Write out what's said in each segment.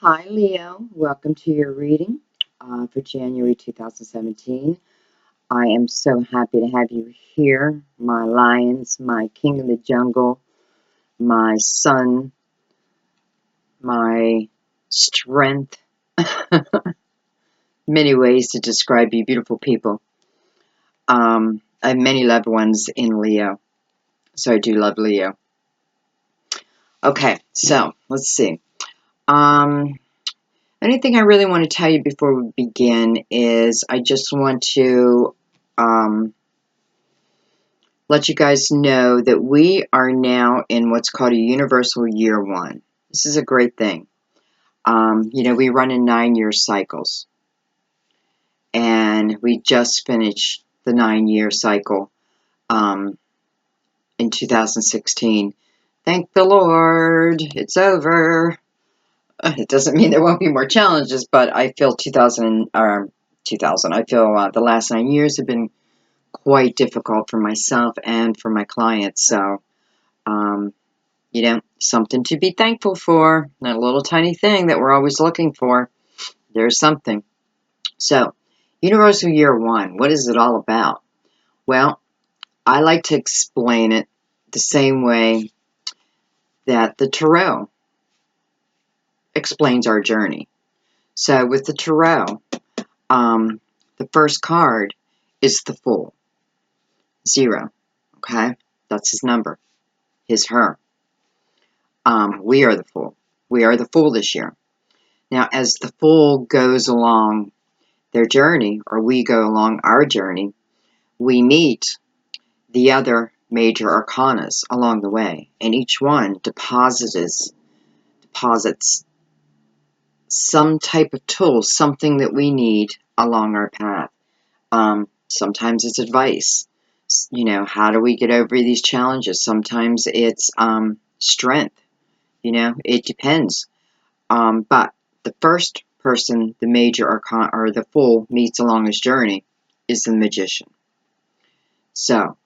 Hi, Leo. Welcome to your reading for January 2017. I am so happy to have you here, my lions, my king of the jungle, my sun, my strength. Many ways to describe you, beautiful people. I have many loved ones in Leo, so I do love Leo. Okay, so let's see. Anything I really want to tell you before we begin is I just want to let you guys know that we are now in what's called a universal year one. This is a great thing. We run in 9-year cycles, and we just finished the 9-year cycle in 2016. Thank the Lord, it's over. It doesn't mean there won't be more challenges, but I feel 2000. I feel the last 9 years have been quite difficult for myself and for my clients. So, something to be thankful for. That little tiny thing that we're always looking for. There's something. So, Universal Year One, what is it all about? Well, I like to explain it the same way that the Tarot explains our journey. So, with the Tarot, the first card is the Fool. 0. Okay? That's his number. His, her. We are the Fool. We are the Fool this year. Now, as the Fool goes along their journey, or we go along our journey, we meet the other major arcanas along the way, and each one deposits some type of tool, something that we need along our path. Sometimes it's advice. How do we get over these challenges? Sometimes it's strength. It depends. But the first person the major arcana or the Fool meets along his journey is the Magician. So,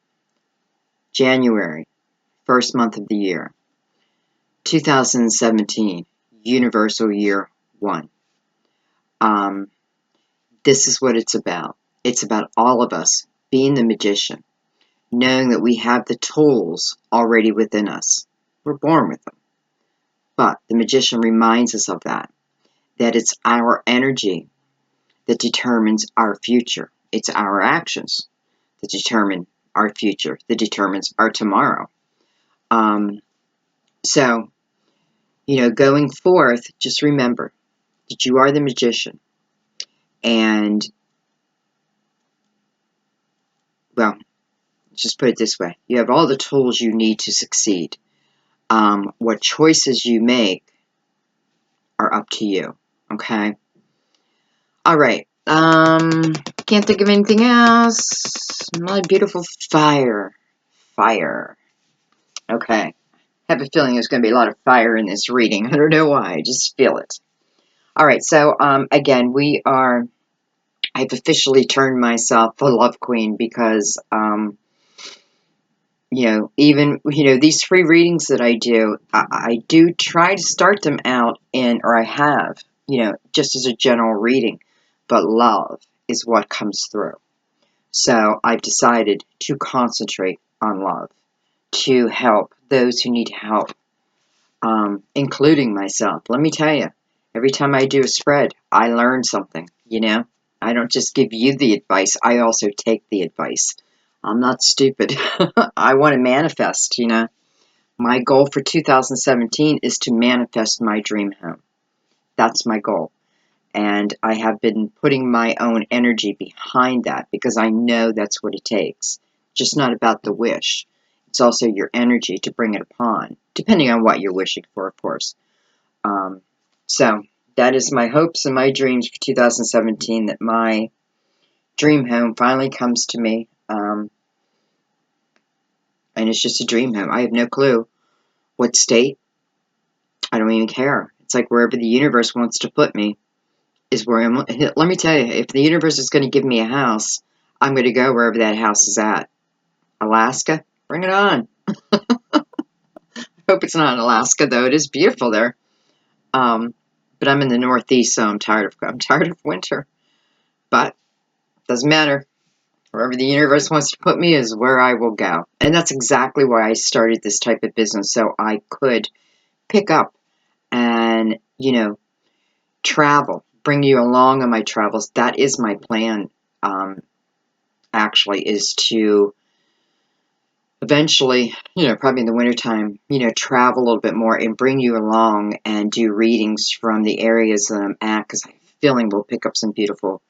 January, first month of the year, 2017, Universal Year 1. This is what it's about. It's about all of us being the magician, knowing that we have the tools already within us. We're born with them. But the magician reminds us of that it's our energy that determines our future. It's our actions that determine our future, that determines our tomorrow. So, going forth, just remember that you are the magician. And, well, just put it this way. You have all the tools you need to succeed. What choices you make are up to you. Okay? All right. Can't think of anything else. My beautiful fire. Fire. Okay. I have a feeling there's going to be a lot of fire in this reading. I don't know why. I just feel it. All right. So, again, I've officially turned myself a love queen because, these free readings that I do, I do try to start them out or I have, just as a general reading, but love is what comes through. So I've decided to concentrate on love, to help those who need help, including myself. Let me tell you, every time I do a spread, I learn something, I don't just give you the advice, I also take the advice. I'm not stupid. I want to manifest, My goal for 2017 is to manifest my dream home. That's my goal. And I have been putting my own energy behind that because I know that's what it takes. Just not about the wish. It's also your energy to bring it upon, depending on what you're wishing for, of course. So that is my hopes and my dreams for 2017, that my dream home finally comes to me. And it's just a dream home. I have no clue what state. I don't even care. It's like wherever the universe wants to put me is where I'm. Let me tell you, if the universe is going to give me a house, I'm going to go wherever that house is at. Alaska? Bring it on. Hope it's not in Alaska, though. It is beautiful there. But I'm in the Northeast, so I'm tired of winter. But doesn't matter. Wherever the universe wants to put me is where I will go. And that's exactly why I started this type of business, so I could pick up and, travel, bring you along on my travels. That is my plan, actually, is to eventually, probably in the wintertime, travel a little bit more and bring you along and do readings from the areas that I'm at, because I'm feeling we'll pick up some beautiful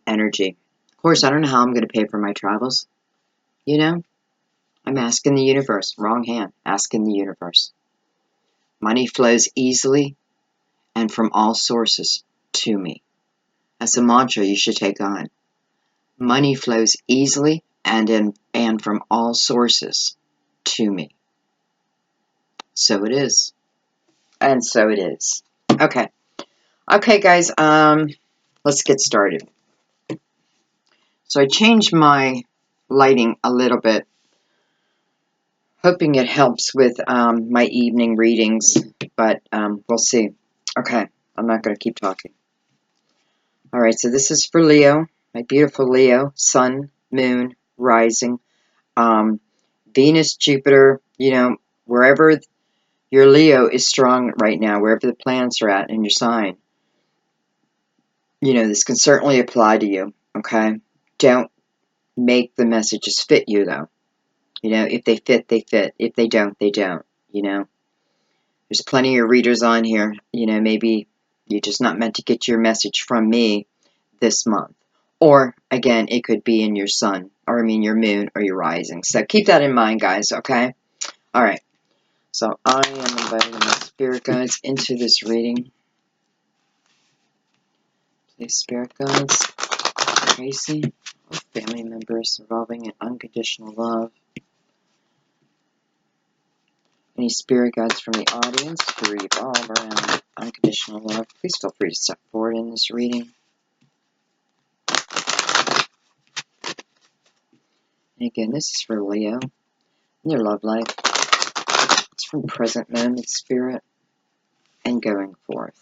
energy. Of course, I don't know how I'm going to pay for my travels. I'm asking the universe. Wrong hand. Asking the universe. Money flows easily and from all sources to me. That's a mantra you should take on. Money flows easily and from all sources to me. So it is. And so it is. Okay. Okay, guys, let's get started. So I changed my lighting a little bit, hoping it helps with my evening readings, but we'll see. Okay, I'm not going to keep talking. All right, so this is for Leo, my beautiful Leo, sun, moon, rising, Venus, Jupiter, wherever your Leo is strong right now, wherever the planets are at in your sign, this can certainly apply to you, okay? Don't make the messages fit you, though. If they fit, they fit. If they don't, they don't, There's plenty of readers on here, maybe you're just not meant to get your message from me this month. Or, again, it could be in your sun, or your moon, or your rising. So keep that in mind, guys, okay? All right. So I am inviting my spirit guides into this reading. Please, spirit guides, Tracy, family members involving in unconditional love. Any spirit guides from the audience to revolve around unconditional love, please feel free to step forward in this reading. And again, this is for Leo and their love life. It's from present moment spirit and going forth.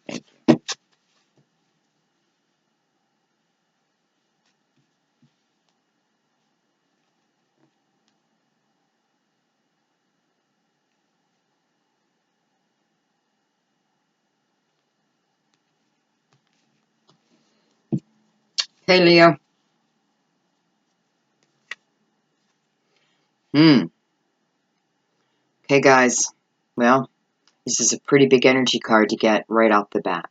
Thank you. Hey, Leo. Okay, guys. Well, this is a pretty big energy card to get right off the bat.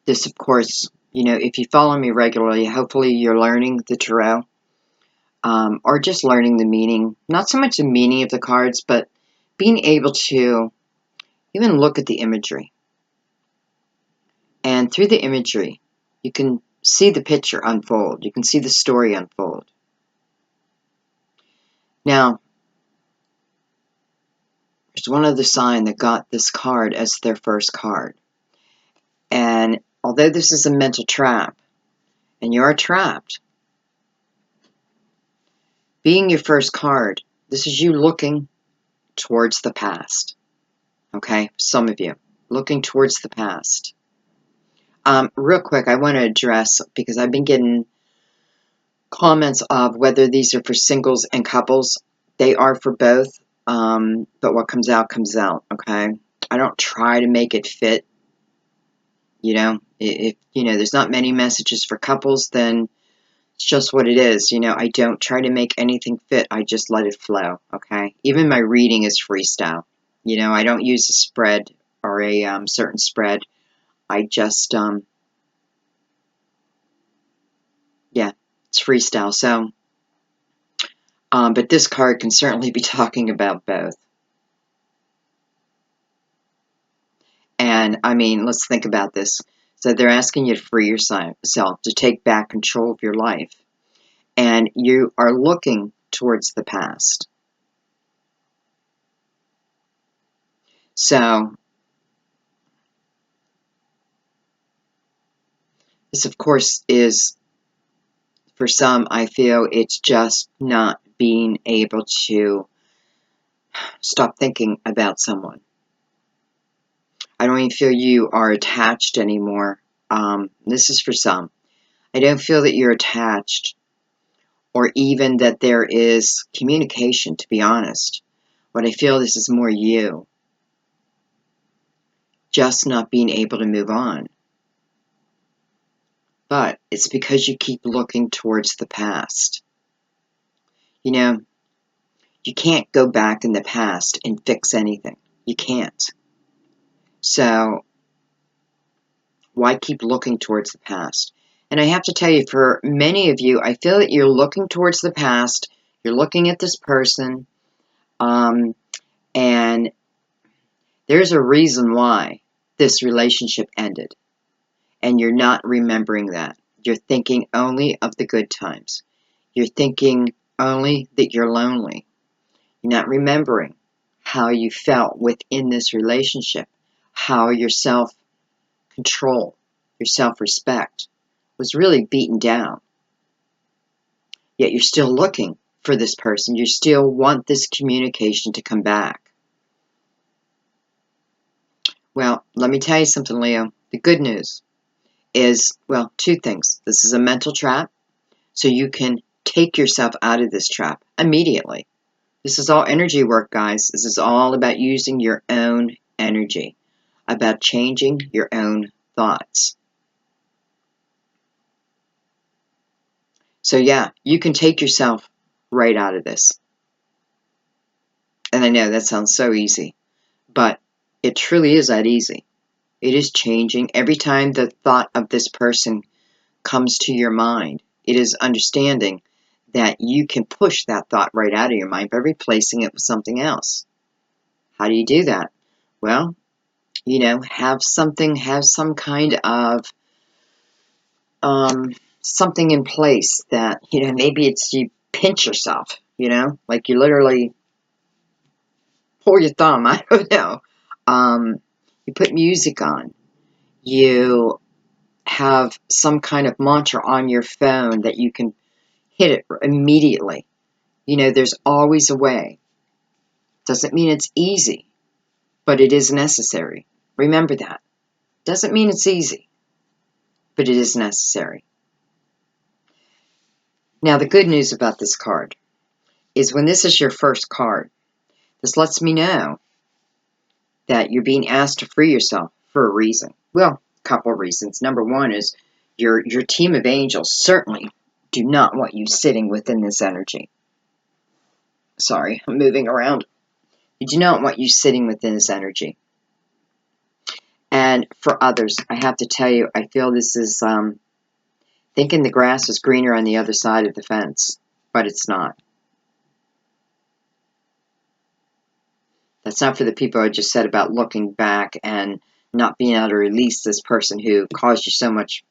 This, of course, if you follow me regularly, hopefully you're learning the tarot, or just learning the meaning. Not so much the meaning of the cards, but being able to even look at the imagery. And through the imagery, you can see the picture unfold. You can see the story unfold. Now, there's one other sign that got this card as their first card. And although this is a mental trap, and you are trapped, being your first card, this is you looking towards the past. Okay? Some of you. Looking towards the past. Real quick, I want to address, because I've been getting comments of whether these are for singles and couples. They are for both, but what comes out, okay? I don't try to make it fit, If, there's not many messages for couples, then it's just what it is, I don't try to make anything fit, I just let it flow, okay? Even my reading is freestyle. I don't use a spread or a certain spread. I just, yeah, it's freestyle. So, but this card can certainly be talking about both. And, let's think about this. So they're asking you to free yourself, to take back control of your life. And you are looking towards the past. So, this, of course, is, for some, I feel it's just not being able to Stop thinking about someone. I don't even feel you are attached anymore. This is for some. I don't feel that you're attached, or even that there is communication, to be honest. What I feel, this is more you just not being able to move on. But it's because you keep looking towards the past. You know, you can't go back in the past and fix anything. You can't. So why keep looking towards the past? And I have to tell you, for many of you, I feel that you're looking towards the past. You're looking at this person, and there's a reason why this relationship ended. And you're not remembering that. You're thinking only of the good times. You're thinking only that you're lonely. You're not remembering how you felt within this relationship, how your self-control, your self-respect was really beaten down. Yet you're still looking for this person. You still want this communication to come back. Well, let me tell you something, Leo. The good news is, well, two things. This is a mental trap, so you can take yourself out of this trap immediately. This is all energy work, guys. This is all about using your own energy, about changing your own thoughts. So yeah, you can take yourself right out of this. And I know that sounds so easy, but it truly is that easy. It is changing. Every time the thought of this person comes to your mind, it is understanding that you can push that thought right out of your mind by replacing it with something else. How do you do that? Well, you know, have some kind of something in place that, you know, maybe it's you pinch yourself, you know, like you literally pull your thumb, I don't know. You put music on. You have some kind of mantra on your phone that you can hit it immediately. You know, there's always a way. Doesn't mean it's easy, but it is necessary. Remember that. Doesn't mean it's easy, but it is necessary. Now, the good news about this card is when this is your first card, this lets me know that you're being asked to free yourself for a reason. Well, a couple of reasons. Number one is your team of angels certainly do not want you sitting within this energy. Sorry, I'm moving around. They do not want you sitting within this energy. And for others, I have to tell you, I feel this is thinking the grass is greener on the other side of the fence, but it's not. That's not for the people I just said about looking back and not being able to release this person who caused you so much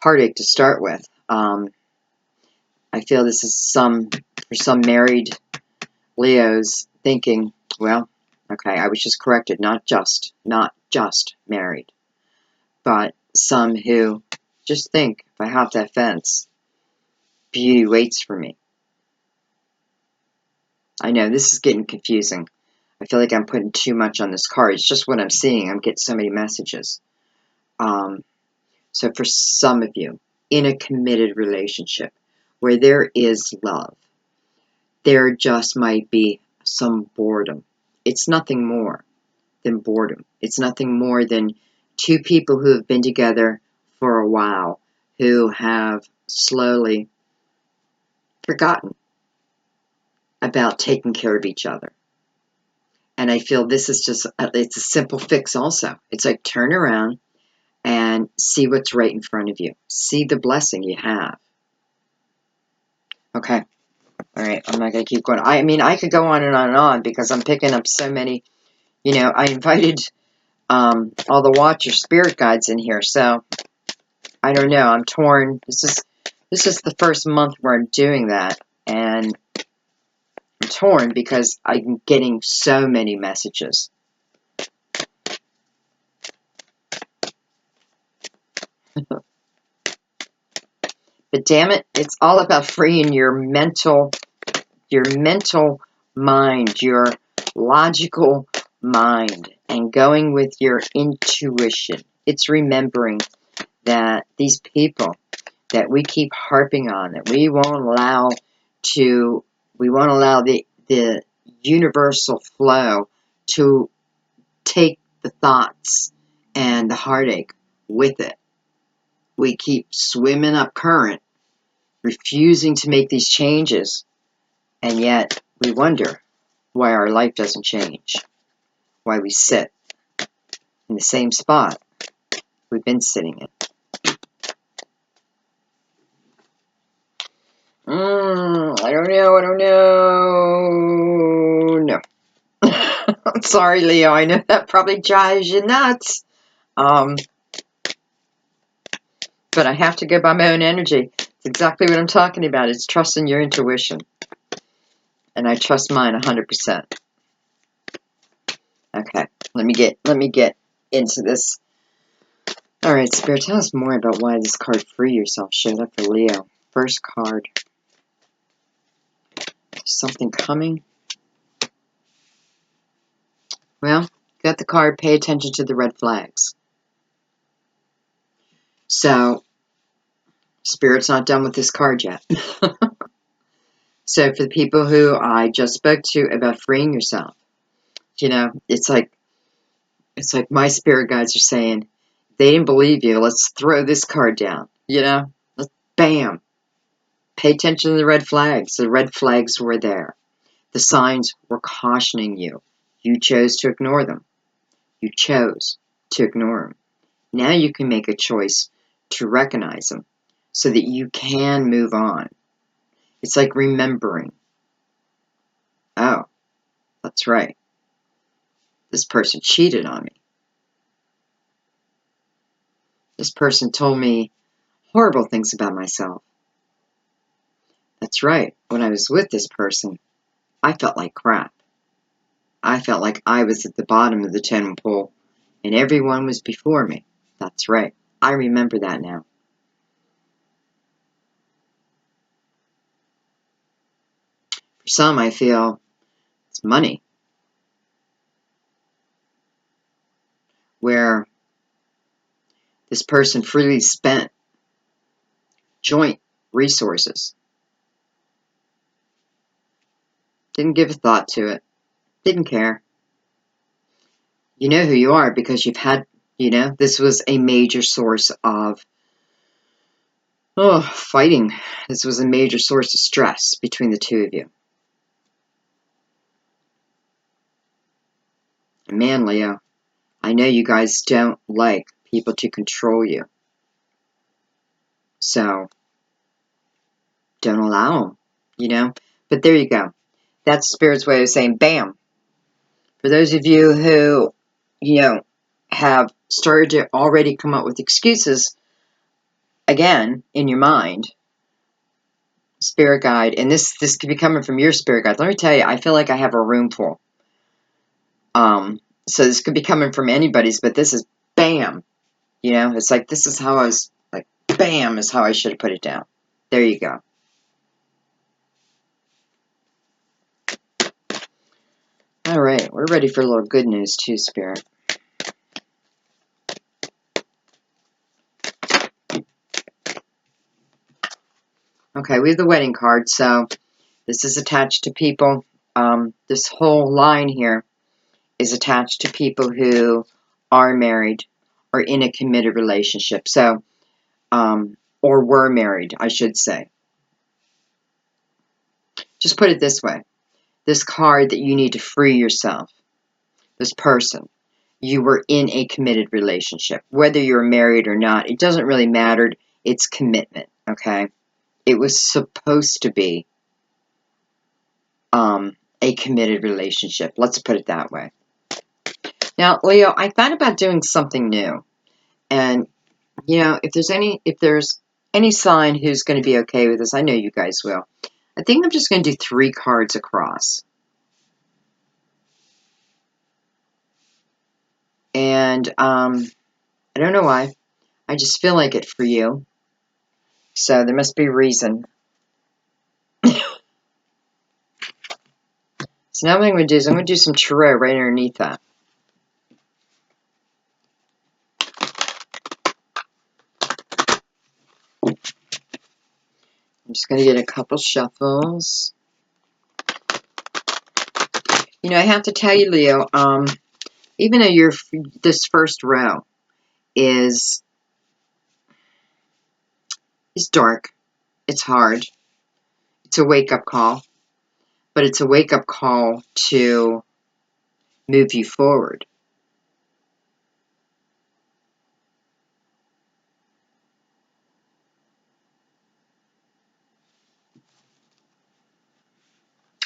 heartache to start with. I feel this is for some married Leos thinking, well, okay, I was just corrected, not just married, but some who just think, if I hop that fence, beauty waits for me. I know, this is getting confusing. I feel like I'm putting too much on this card. It's just what I'm seeing. I'm getting so many messages. So for some of you, in a committed relationship where there is love, there just might be some boredom. It's nothing more than boredom. It's nothing more than two people who have been together for a while, who have slowly forgotten about taking care of each other. And I feel this is just, it's a simple fix also. It's like turn around and see what's right in front of you. See the blessing you have. Okay. All right. I'm not going to keep going. I mean, I could go on and on because I'm picking up so many, you know, I invited all the Watcher spirit guides in here. So I don't know. I'm torn. This is the first month where I'm doing that. And I'm torn because I'm getting so many messages. But damn it, it's all about freeing your mental mind, your logical mind and going with your intuition. It's remembering that these people that we keep harping on, that we won't allow the universal flow to take the thoughts and the heartache with it. We keep swimming up current, refusing to make these changes, and yet we wonder why our life doesn't change, why we sit in the same spot we've been sitting in. I don't know. No. I'm sorry, Leo. I know that probably drives you nuts. But I have to go by my own energy. It's exactly what I'm talking about. It's trusting your intuition. And I trust mine 100%. Okay, let me get into this. All right, Spirit, tell us more about why this card Free Yourself showed up for Leo. First card. Something coming? Well, got the card, pay attention to the red flags. So, Spirit's not done with this card yet. So, for the people who I just spoke to about freeing yourself, you know, it's like my spirit guides are saying, they didn't believe you, let's throw this card down, you know? Bam! Pay attention to the red flags. The red flags were there. The signs were cautioning you. You chose to ignore them. You chose to ignore them. Now you can make a choice to recognize them so that you can move on. It's like remembering. Oh, that's right. This person cheated on me. This person told me horrible things about myself. That's right. When I was with this person, I felt like crap. I felt like I was at the bottom of the totem pole and everyone was before me. That's right. I remember that now. For some, I feel it's money. Where this person freely spent joint resources. Didn't give a thought to it. Didn't care. You know who you are because you've had, this was a major source of fighting. This was a major source of stress between the two of you. And man, Leo, I know you guys don't like people to control you. So, don't allow them, But there you go. That's Spirit's way of saying, bam. For those of you who, have started to already come up with excuses, again, in your mind, Spirit guide, and this could be coming from your spirit guide. Let me tell you, I feel like I have a room full. So this could be coming from anybody's, but this is bam. It's like this is how I was, like, bam is how I should have put it down. There you go. All right, we're ready for a little good news too, Spirit. Okay, we have the wedding card, so this is attached to people. This whole line here is attached to people who are married or in a committed relationship. So, or were married, I should say. Just put it this way. This card that you need to free yourself, this person, you were in a committed relationship. Whether you're married or not, it doesn't really matter. It's commitment, okay? It was supposed to be a committed relationship. Let's put it that way. Now, Leo, I thought about doing something new. And, if there's any sign who's going to be okay with this, I know you guys will. I think I'm just going to do 3 cards across. And I don't know why. I just feel like it for you. So there must be a reason. So now what I'm going to do is I'm going to do some tarot right underneath that. I'm just going to get a couple shuffles. You know, I have to tell you, Leo, even though this first row is dark, it's hard, it's a wake-up call, but it's a wake-up call to move you forward.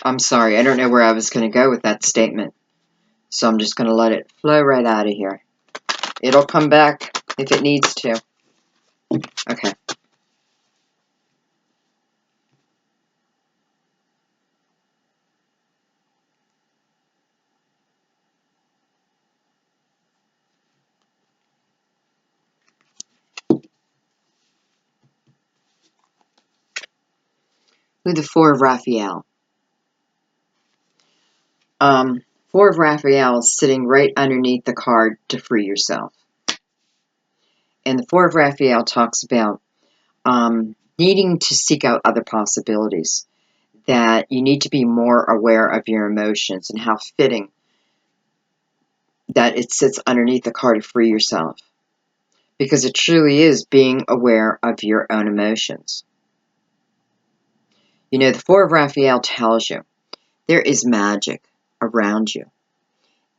I'm sorry, I don't know where I was going to go with that statement, so I'm just going to let it flow right out of here. It'll come back if it needs to. Okay. With the Four of Raphael. Four of Raphael is sitting right underneath the card to free yourself. And the Four of Raphael talks about needing to seek out other possibilities, that you need to be more aware of your emotions, and how fitting that it sits underneath the card to free yourself. Because it truly is being aware of your own emotions. You know, the Four of Raphael tells you there is magic around you.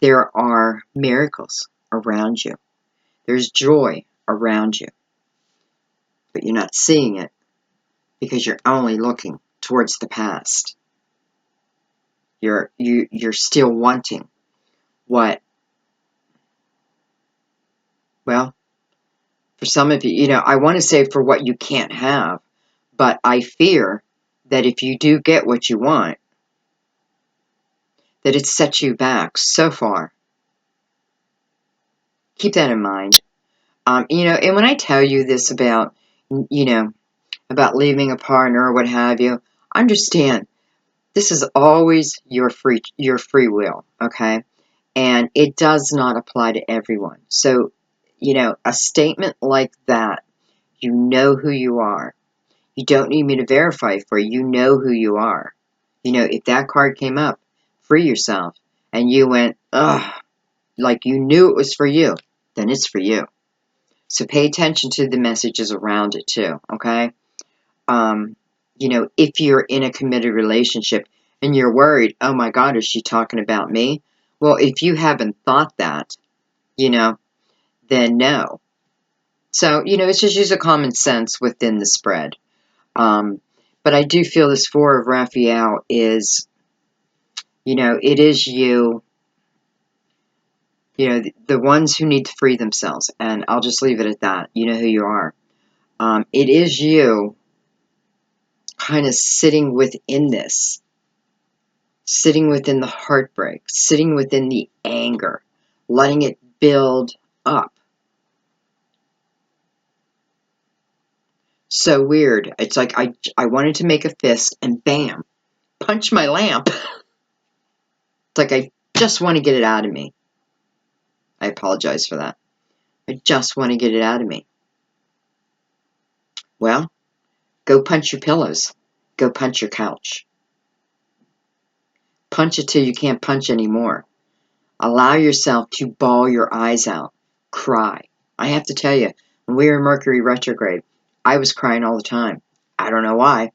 There are miracles around you. There's joy around you. But you're not seeing it because you're only looking towards the past. You're still wanting what, well, for some of you, you know, I want to say for what you can't have, but I fear that if you do get what you want, that it sets you back so far. Keep that in mind. You know, and when I tell you this about, you know, about leaving a partner or what have you, understand this is always your free will, okay? And it does not apply to everyone. So, you know, a statement like that, you know who you are. You don't need me to verify for you. You know who you are. You know, if that card came up, free yourself, and you went, ugh, like you knew it was for you, then it's for you. So pay attention to the messages around it too, okay? You know, if you're in a committed relationship and you're worried, oh my God, is she talking about me? Well, if you haven't thought that, you know, then no. So, you know, it's just use of common sense within the spread. But I do feel this Four of Raphael is, you know, it is you, you know, the ones who need to free themselves. And I'll just leave it at that. You know who you are. It is you kind of sitting within this, sitting within the heartbreak, sitting within the anger, letting it build up. So weird. It's like I wanted to make a fist and bam, punch my lamp. It's like I just want to get it out of me. I apologize for that. I just want to get it out of me. Well, go punch your pillows. Go punch your couch. Punch it till you can't punch anymore. Allow yourself to bawl your eyes out. Cry. I have to tell you, when we were in Mercury retrograde, I was crying all the time. I don't know why.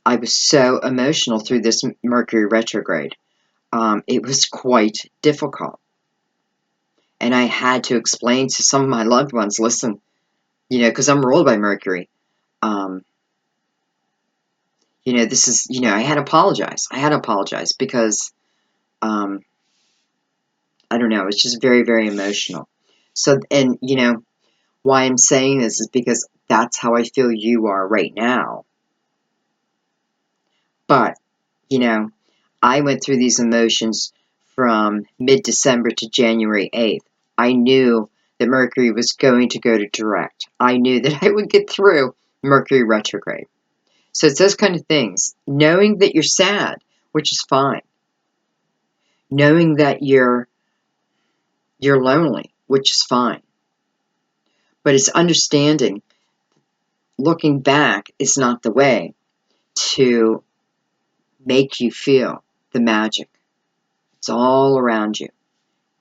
I was so emotional through this Mercury retrograde. It was quite difficult. And I had to explain to some of my loved ones, listen, you know, because I'm ruled by Mercury. You know, this is, you know, I had to apologize. I had to apologize because, I don't know, it's just very, very emotional. So, and, you know, why I'm saying this is because that's how I feel you are right now. But, you know, I went through these emotions from mid-December to January 8th. I knew that Mercury was going to go to direct. I knew that I would get through Mercury retrograde. So it's those kind of things. Knowing that you're sad, which is fine. knowing that you're lonely, which is fine. But it's understanding looking back is not the way to make you feel the magic. It's all around you.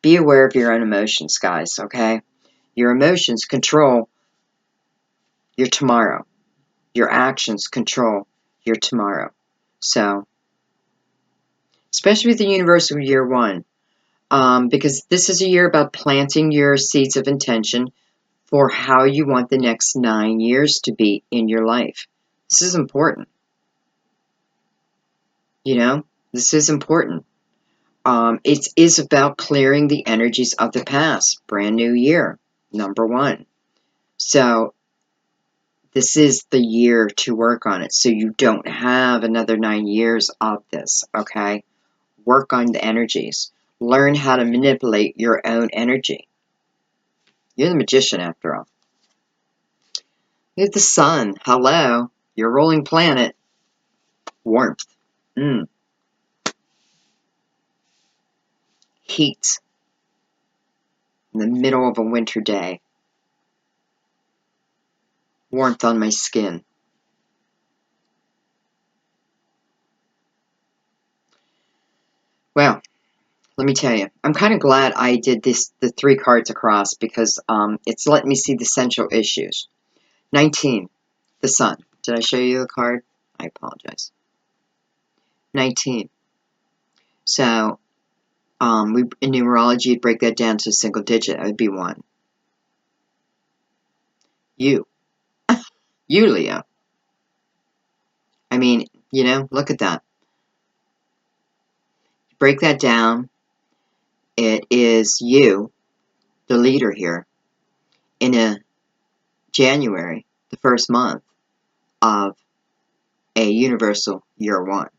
Be aware of your own emotions, guys, okay? Your emotions control your tomorrow. Your actions control your tomorrow. So, especially with the universal year one, because this is a year about planting your seeds of intention for how you want the next 9 years to be in your life. This is important. You know, this is important. It is about clearing the energies of the past. Brand new year, number one. So this is the year to work on it. So you don't have another 9 years of this, okay? Work on the energies. Learn how to manipulate your own energy. You're the magician after all. You're the sun. Hello. Your ruling planet. Warmth. Heat. In the middle of a winter day. Warmth on my skin. Well, let me tell you, I'm kind of glad I did the 3 cards across because it's letting me see the central issues. 19, the sun. Did I show you a card? I apologize. 19. So, in numerology, you'd break that down to a single digit. It would be 1. You, Leo. I mean, you know, look at that. Break that down. It is you, the leader here, in a January, the first month of a universal year one.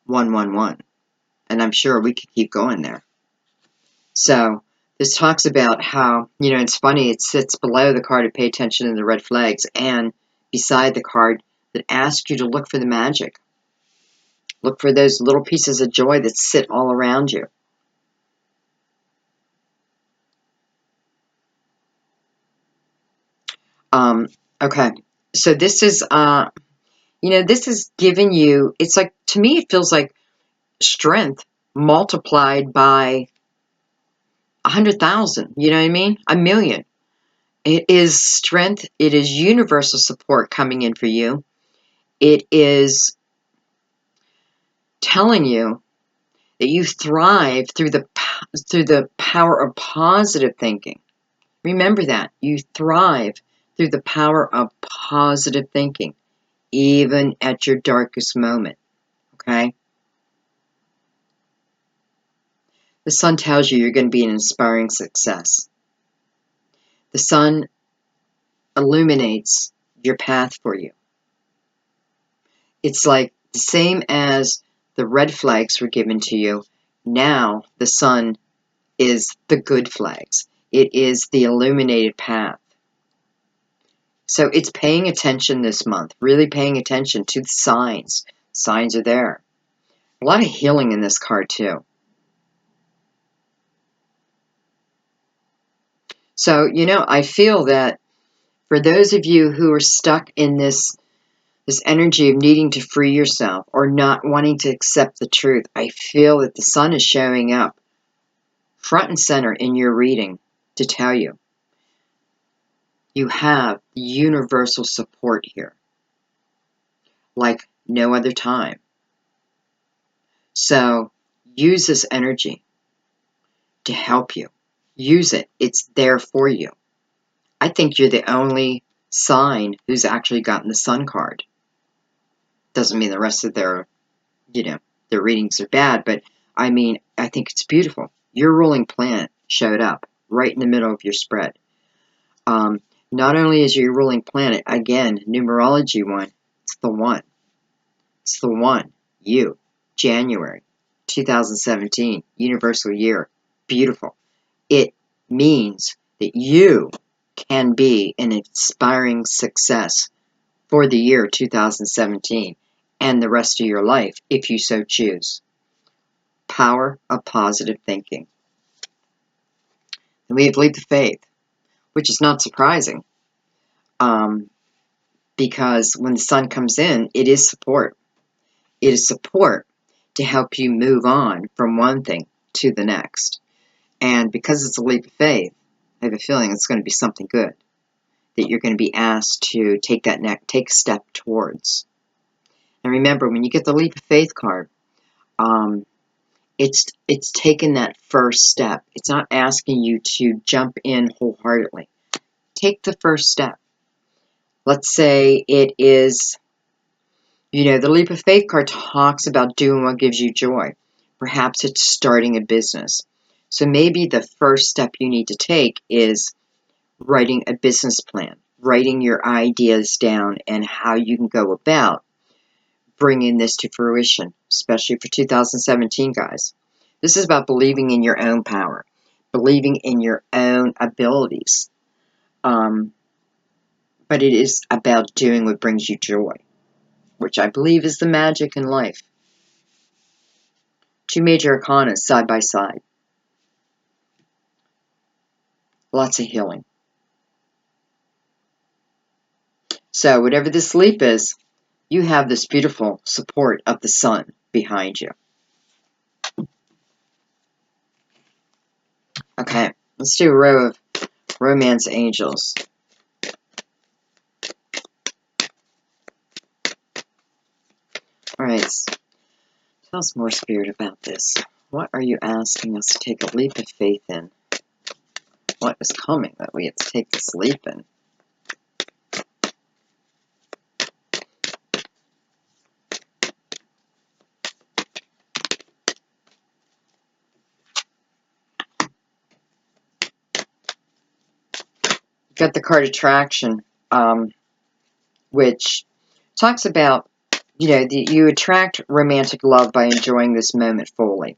111. And I'm sure we could keep going there. So this talks about how, you know, it's funny, it sits below the card of pay attention to the red flags and beside the card that asks you to look for the magic. Look for those little pieces of joy that sit all around you. Okay. So this is, you know, this is giving you, it's like, to me, it feels like strength multiplied by 100,000. You know what I mean? A million. It is strength. It is universal support coming in for you. It is telling you that you thrive through the power of positive thinking. Remember that. You thrive through the power of positive thinking, even at your darkest moment. Okay? The sun tells you you're going to be an inspiring success. The sun illuminates your path for you. It's like the same as the red flags were given to you. Now the sun is the good flags. It is the illuminated path. So it's paying attention this month, really paying attention to the signs. Signs are there. A lot of healing in this card too. So, you know, I feel that for those of you who are stuck in this energy of needing to free yourself or not wanting to accept the truth, I feel that the sun is showing up front and center in your reading to tell you you have universal support here like no other time. So use this energy to help you. Use it. It's there for you. I think you're the only sign who's actually gotten the sun card. Doesn't mean the rest of their, you know, their readings are bad, but I mean, I think it's beautiful. Your ruling planet showed up right in the middle of your spread. Not only is your ruling planet, again, numerology one, it's the one. It's the one. You. January 2017. Universal year. Beautiful. It means that you can be an inspiring success for the year 2017 and the rest of your life if you so choose. Power of positive thinking. And we have leap of faith, which is not surprising, because when the sun comes in, it is support. It is support to help you move on from one thing to the next. And because it's a leap of faith, I have a feeling it's going to be something good that you're going to be asked to take a step towards. And remember, when you get the leap of faith card, it's taking that first step. It's not asking you to jump in wholeheartedly. Take the first step. Let's say it is, the leap of faith card talks about doing what gives you joy. Perhaps it's starting a business. So maybe the first step you need to take is writing a business plan, writing your ideas down and how you can go about bringing this to fruition, especially for 2017, guys. This is about believing in your own power, believing in your own abilities. But it is about doing what brings you joy, which I believe is the magic in life. Two major arcana side by side. Lots of healing. So whatever this leap is, you have this beautiful support of the sun behind you. Okay, let's do a row of romance angels. Alright, tell us more, Spirit, about this. What are you asking us to take a leap of faith in? What is coming that we have to take this leap in? You've got the card Attraction, which talks about, you attract romantic love by enjoying this moment fully.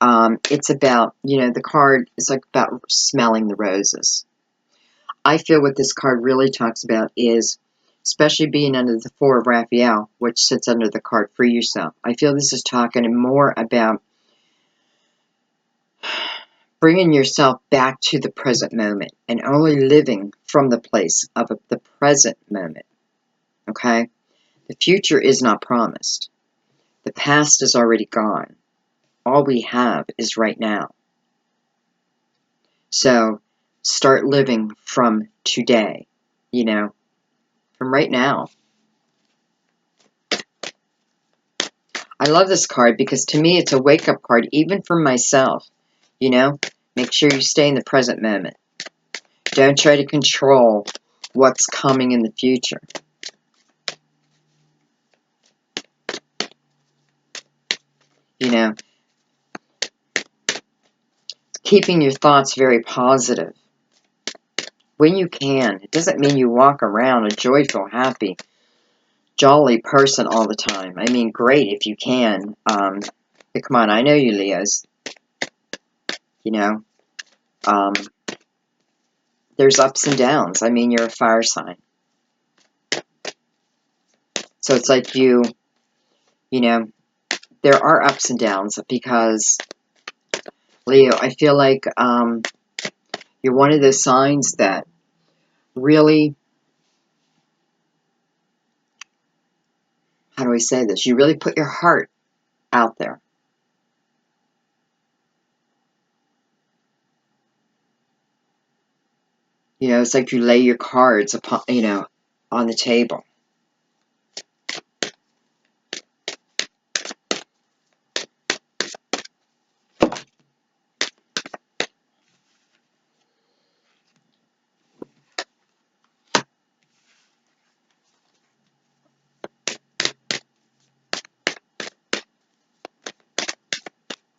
It's about, the card is like about smelling the roses. I feel what this card really talks about is, especially being under the Four of Raphael, which sits under the card Free Yourself. I feel this is talking more about bringing yourself back to the present moment and only living from the place of the present moment. Okay? The future is not promised. The past is already gone. All we have is right now. So start living from today, from right now. I love this card because to me it's a wake-up card, even for myself. Make sure you stay in the present moment. Don't try to control what's coming in the future. Keeping your thoughts very positive. When you can. It doesn't mean you walk around a joyful, happy, jolly person all the time. I mean, great if you can. But come on, I know you Leos. There's ups and downs. I mean, you're a fire sign. So it's like there are ups and downs because, Leo, I feel like you're one of those signs that really, how do I say this? You really put your heart out there. It's like you lay your cards upon, on the table.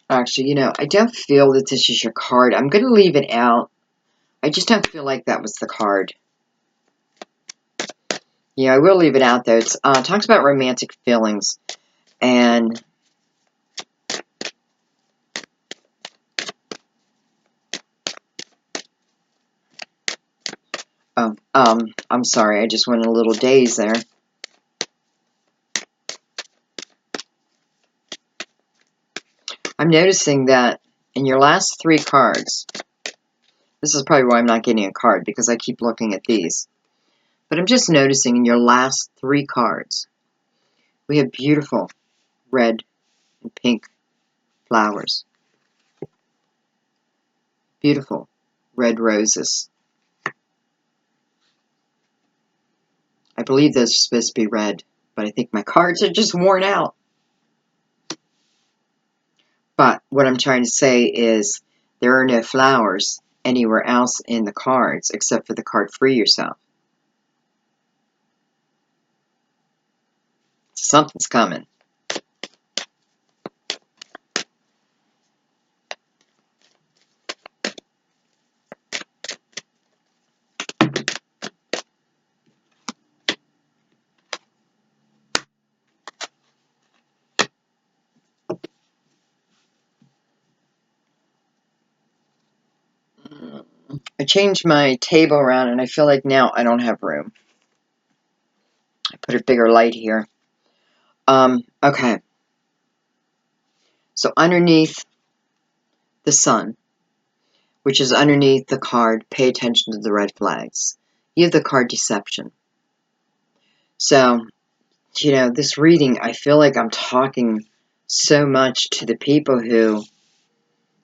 Actually, I don't feel that this is your card. I'm going to leave it out. I just don't feel like that was the card. Yeah, I will leave it out, though. It talks about romantic feelings. And I'm sorry. I just went a little daze there. I'm noticing that in your last 3 cards, this is probably why I'm not getting a card, because I keep looking at these. But I'm just noticing in your last 3 cards, we have beautiful red and pink flowers. Beautiful red roses. I believe those are supposed to be red, but I think my cards are just worn out. But what I'm trying to say is there are no flowers anywhere else in the cards except for the card Free Yourself. Something's coming. I changed my table around and I feel like now I don't have room. I put a bigger light here. Okay. So underneath the sun, which is underneath the card, pay attention to the red flags. You have the card Deception. So, you know, this reading, I feel like I'm talking so much to the people who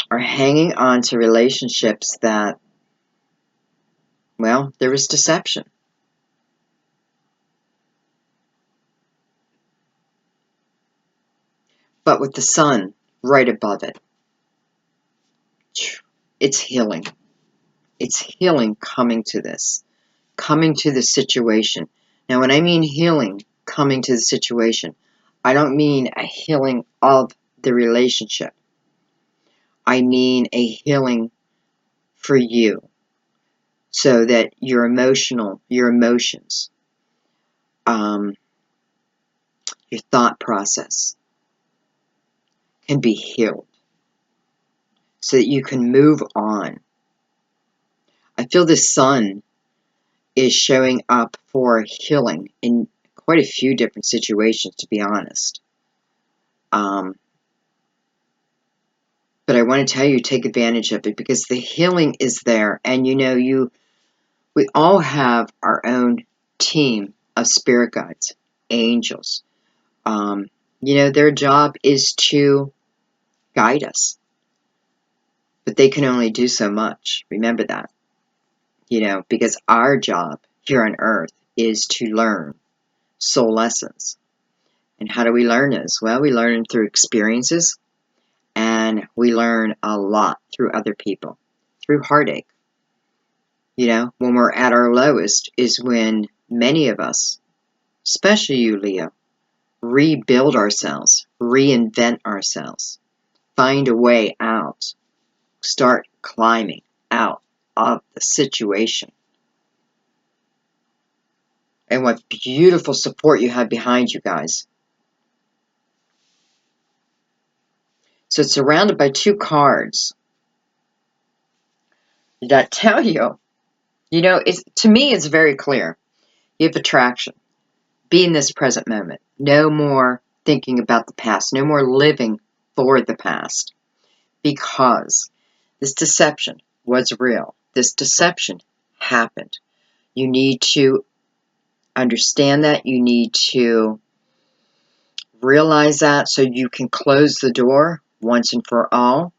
are hanging on to relationships that, well, there was deception. But with the sun right above it, it's healing. It's healing coming to this situation. Now, when I mean healing coming to the situation, I don't mean a healing of the relationship. I mean a healing for you so that your emotions, your thought process can be healed so that you can move on. I feel the sun is showing up for healing in quite a few different situations, to be honest. But I want to tell you, take advantage of it because the healing is there. And you know, we all have our own team of spirit guides, angels. You know, their job is to guide us. But they can only do so much. Remember that. You know, because our job here on earth is to learn soul lessons. And how do we learn this? Well, we learn through experiences, and we learn a lot through other people, through heartache. You know, when we're at our lowest is when many of us, especially you, Leo, rebuild ourselves, reinvent ourselves, find a way out, start climbing out of the situation. And what beautiful support you have behind you guys. So it's surrounded by 2 cards that tell you, you know, to me it's very clear. You have attraction. Be in this present moment. No more thinking about the past. No more living for the past. Because this deception was real. This deception happened. You need to understand that. You need to realize that so you can close the door once and for all.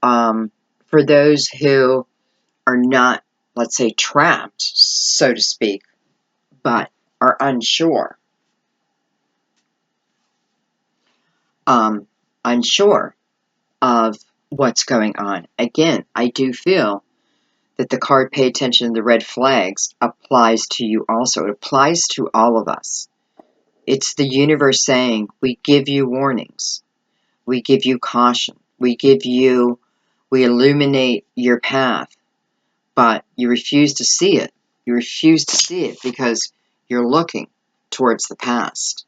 For those who are not, let's say, trapped, so to speak, but are unsure. Unsure of what's going on. Again, I do feel that the card Pay Attention to the Red Flags applies to you also. It applies to all of us. It's the universe saying, we give you warnings. We give you caution. We illuminate your path, but you refuse to see it. You refuse to see it because you're looking towards the past.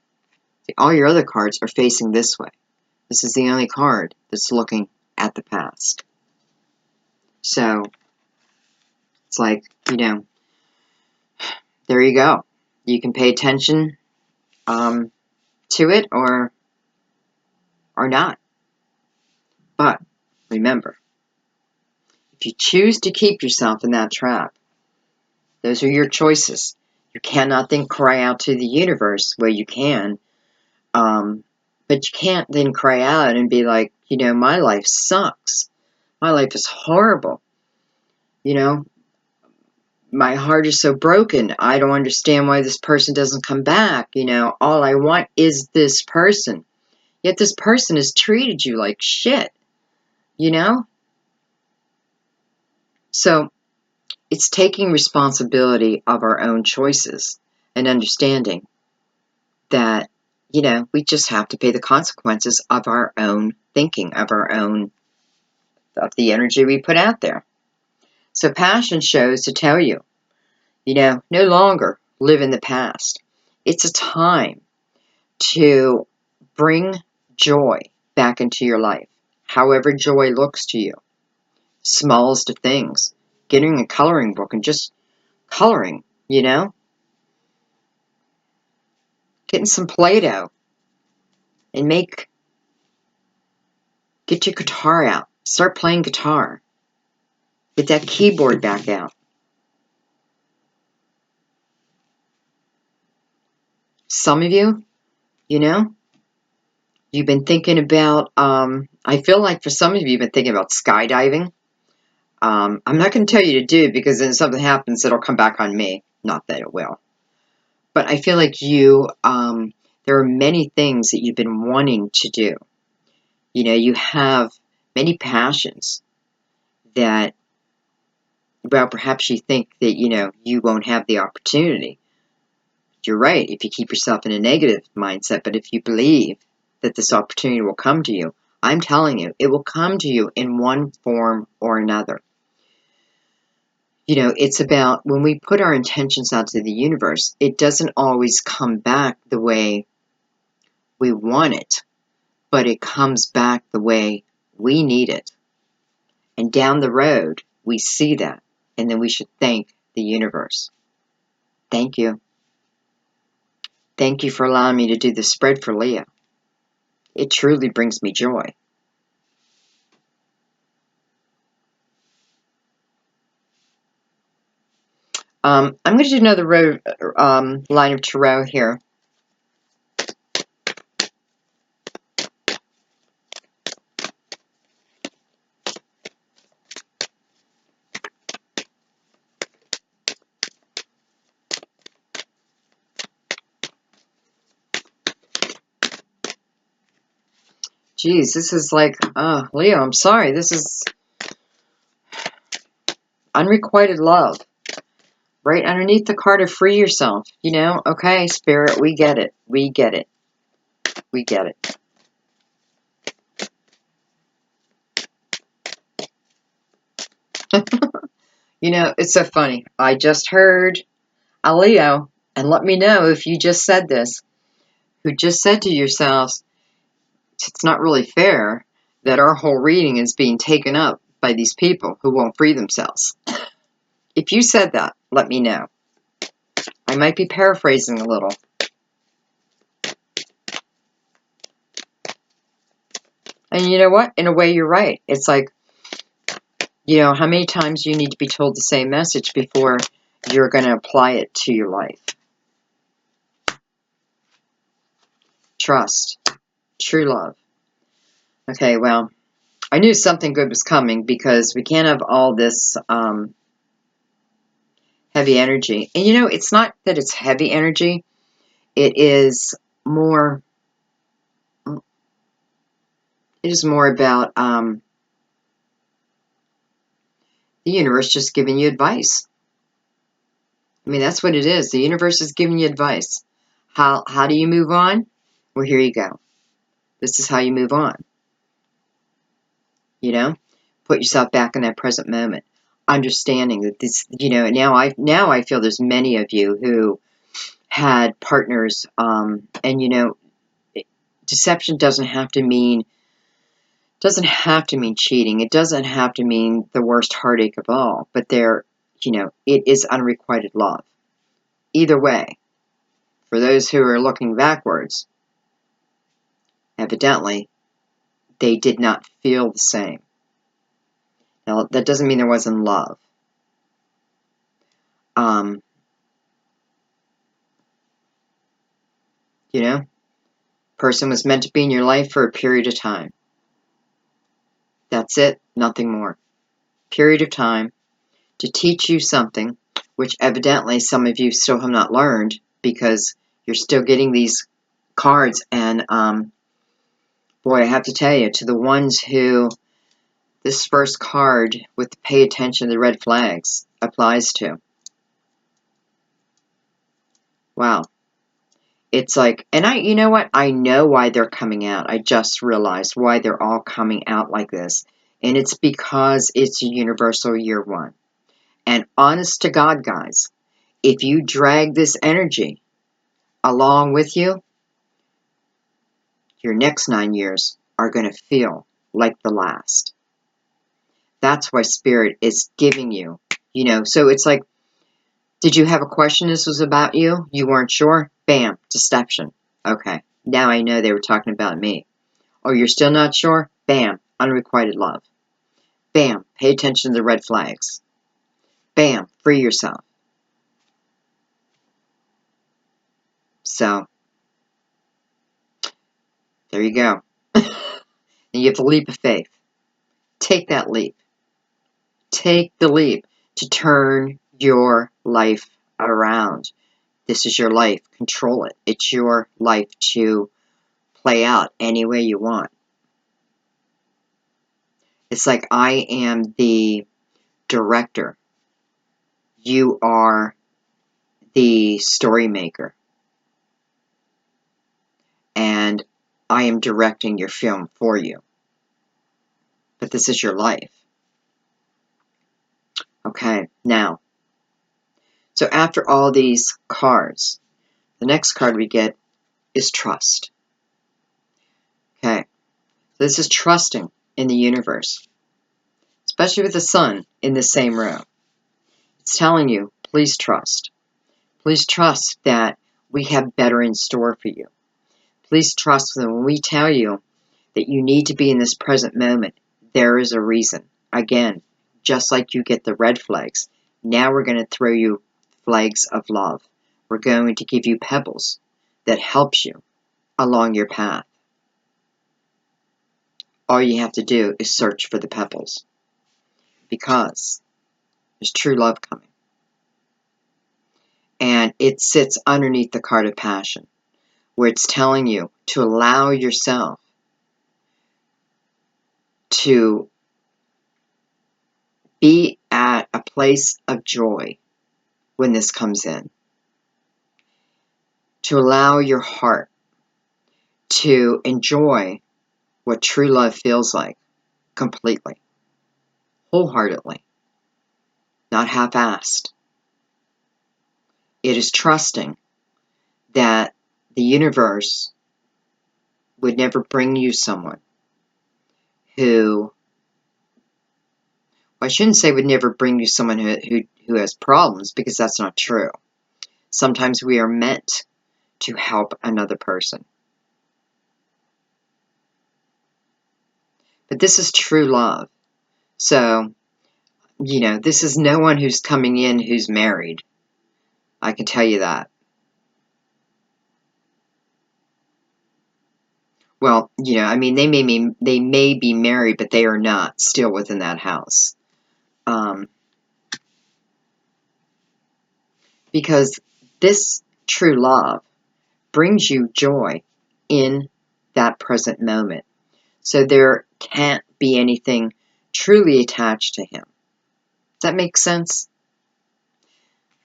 All your other cards are facing this way. This is the only card that's looking at the past. So, it's like, you know, there you go. You can pay attention to it or not. But remember, if you choose to keep yourself in that trap, those are your choices. You cannot then cry out to the universe. Well, you can, but you can't then cry out and be like, my life sucks. My life is horrible. My heart is so broken. I don't understand why this person doesn't come back. All I want is this person. Yet this person has treated you like shit, So it's taking responsibility of our own choices and understanding that, we just have to pay the consequences of our own thinking, of the energy we put out there. So passion shows to tell you, no longer live in the past. It's a time to bring joy back into your life, however joy looks to you. Smallest of things. Getting a coloring book and just coloring, Getting some Play-Doh and get your guitar out. Start playing guitar. Get that keyboard back out. Some of you, you've been thinking about, I feel like for some of you, you've been thinking about skydiving. I'm not going to tell you to do it because then if something happens, it'll come back on me. Not that it will. But I feel like there are many things that you've been wanting to do. You have many passions that, well, perhaps you think that, you won't have the opportunity. You're right if you keep yourself in a negative mindset, but if you believe that this opportunity will come to you, I'm telling you, it will come to you in one form or another. It's about when we put our intentions out to the universe, it doesn't always come back the way we want it, but it comes back the way we need it. And down the road, we see that, and then we should thank the universe. Thank you. Thank you for allowing me to do the spread for Leo. It truly brings me joy. I'm going to do another line of tarot here. Geez, this is like, Leo, I'm sorry. This is unrequited love. Right underneath the card of free yourself. Okay, Spirit, we get it. We get it. We get it. It's so funny. I just heard a Leo, and let me know if you just said this, who just said to yourselves, it's not really fair that our whole reading is being taken up by these people who won't free themselves. If you said that, let me know. I might be paraphrasing a little. And you know what? In a way, you're right. It's like, how many times you need to be told the same message before you're going to apply it to your life? Trust. True love. Okay, well, I knew something good was coming because we can't have all this heavy energy. And it's not that it's heavy energy. It is more about the universe just giving you advice. I mean, that's what it is. The universe is giving you advice. How do you move on? Well, here you go. This is how you move on. Put yourself back in that present moment. Understanding that this, now I feel there's many of you who had partners, and deception doesn't have to mean cheating. It doesn't have to mean the worst heartache of all, but it is unrequited love. Either way, for those who are looking backwards, evidently, they did not feel the same. Now, that doesn't mean there wasn't love. You know, person was meant to be in your life for a period of time. That's it, nothing more. Period of time to teach you something, which evidently some of you still have not learned because you're still getting these cards. And boy, I have to tell you, to the ones who this first card with the pay attention to the red flags applies to. Wow. It's like, and you know what? I know why they're coming out. I just realized why they're all coming out like this. And it's because it's a universal year one. And honest to God, guys, if you drag this energy along with you, your next 9 years are going to feel like the last. That's why Spirit is giving you, so it's like, did you have a question this was about you? You weren't sure? Bam, deception. Okay, now I know they were talking about me. Oh, you're still not sure? Bam, unrequited love. Bam, pay attention to the red flags. Bam, free yourself. So, there you go. And you have the leap of faith. Take that leap. Take the leap to turn your life around. This is your life. Control it. It's your life to play out any way you want. It's like I am the director. You are the story maker. And I am directing your film for you. But this is your life. Okay, now. So after all these cards, the next card we get is trust. Okay, this is trusting in the universe, especially with the sun in the same row. It's telling you, please trust. Please trust that we have better in store for you. Please trust that when we tell you that you need to be in this present moment, there is a reason. Again, just like you get the red flags, now we're going to throw you flags of love. We're going to give you pebbles that helps you along your path. All you have to do is search for the pebbles, because there's true love coming. And it sits underneath the card of passion, where it's telling you to allow yourself to be at a place of joy when this comes in. To allow your heart to enjoy what true love feels like completely, wholeheartedly, not half-assed. It is trusting that the universe would never bring you someone who, well, I shouldn't say would never bring you someone who has problems, because that's not true. Sometimes we are meant to help another person. But this is true love. So, this is no one who's coming in who's married. I can tell you that. Well, I mean, they may be married, but they are not still within that house. Because this true love brings you joy in that present moment. So there can't be anything truly attached to him. Does that make sense?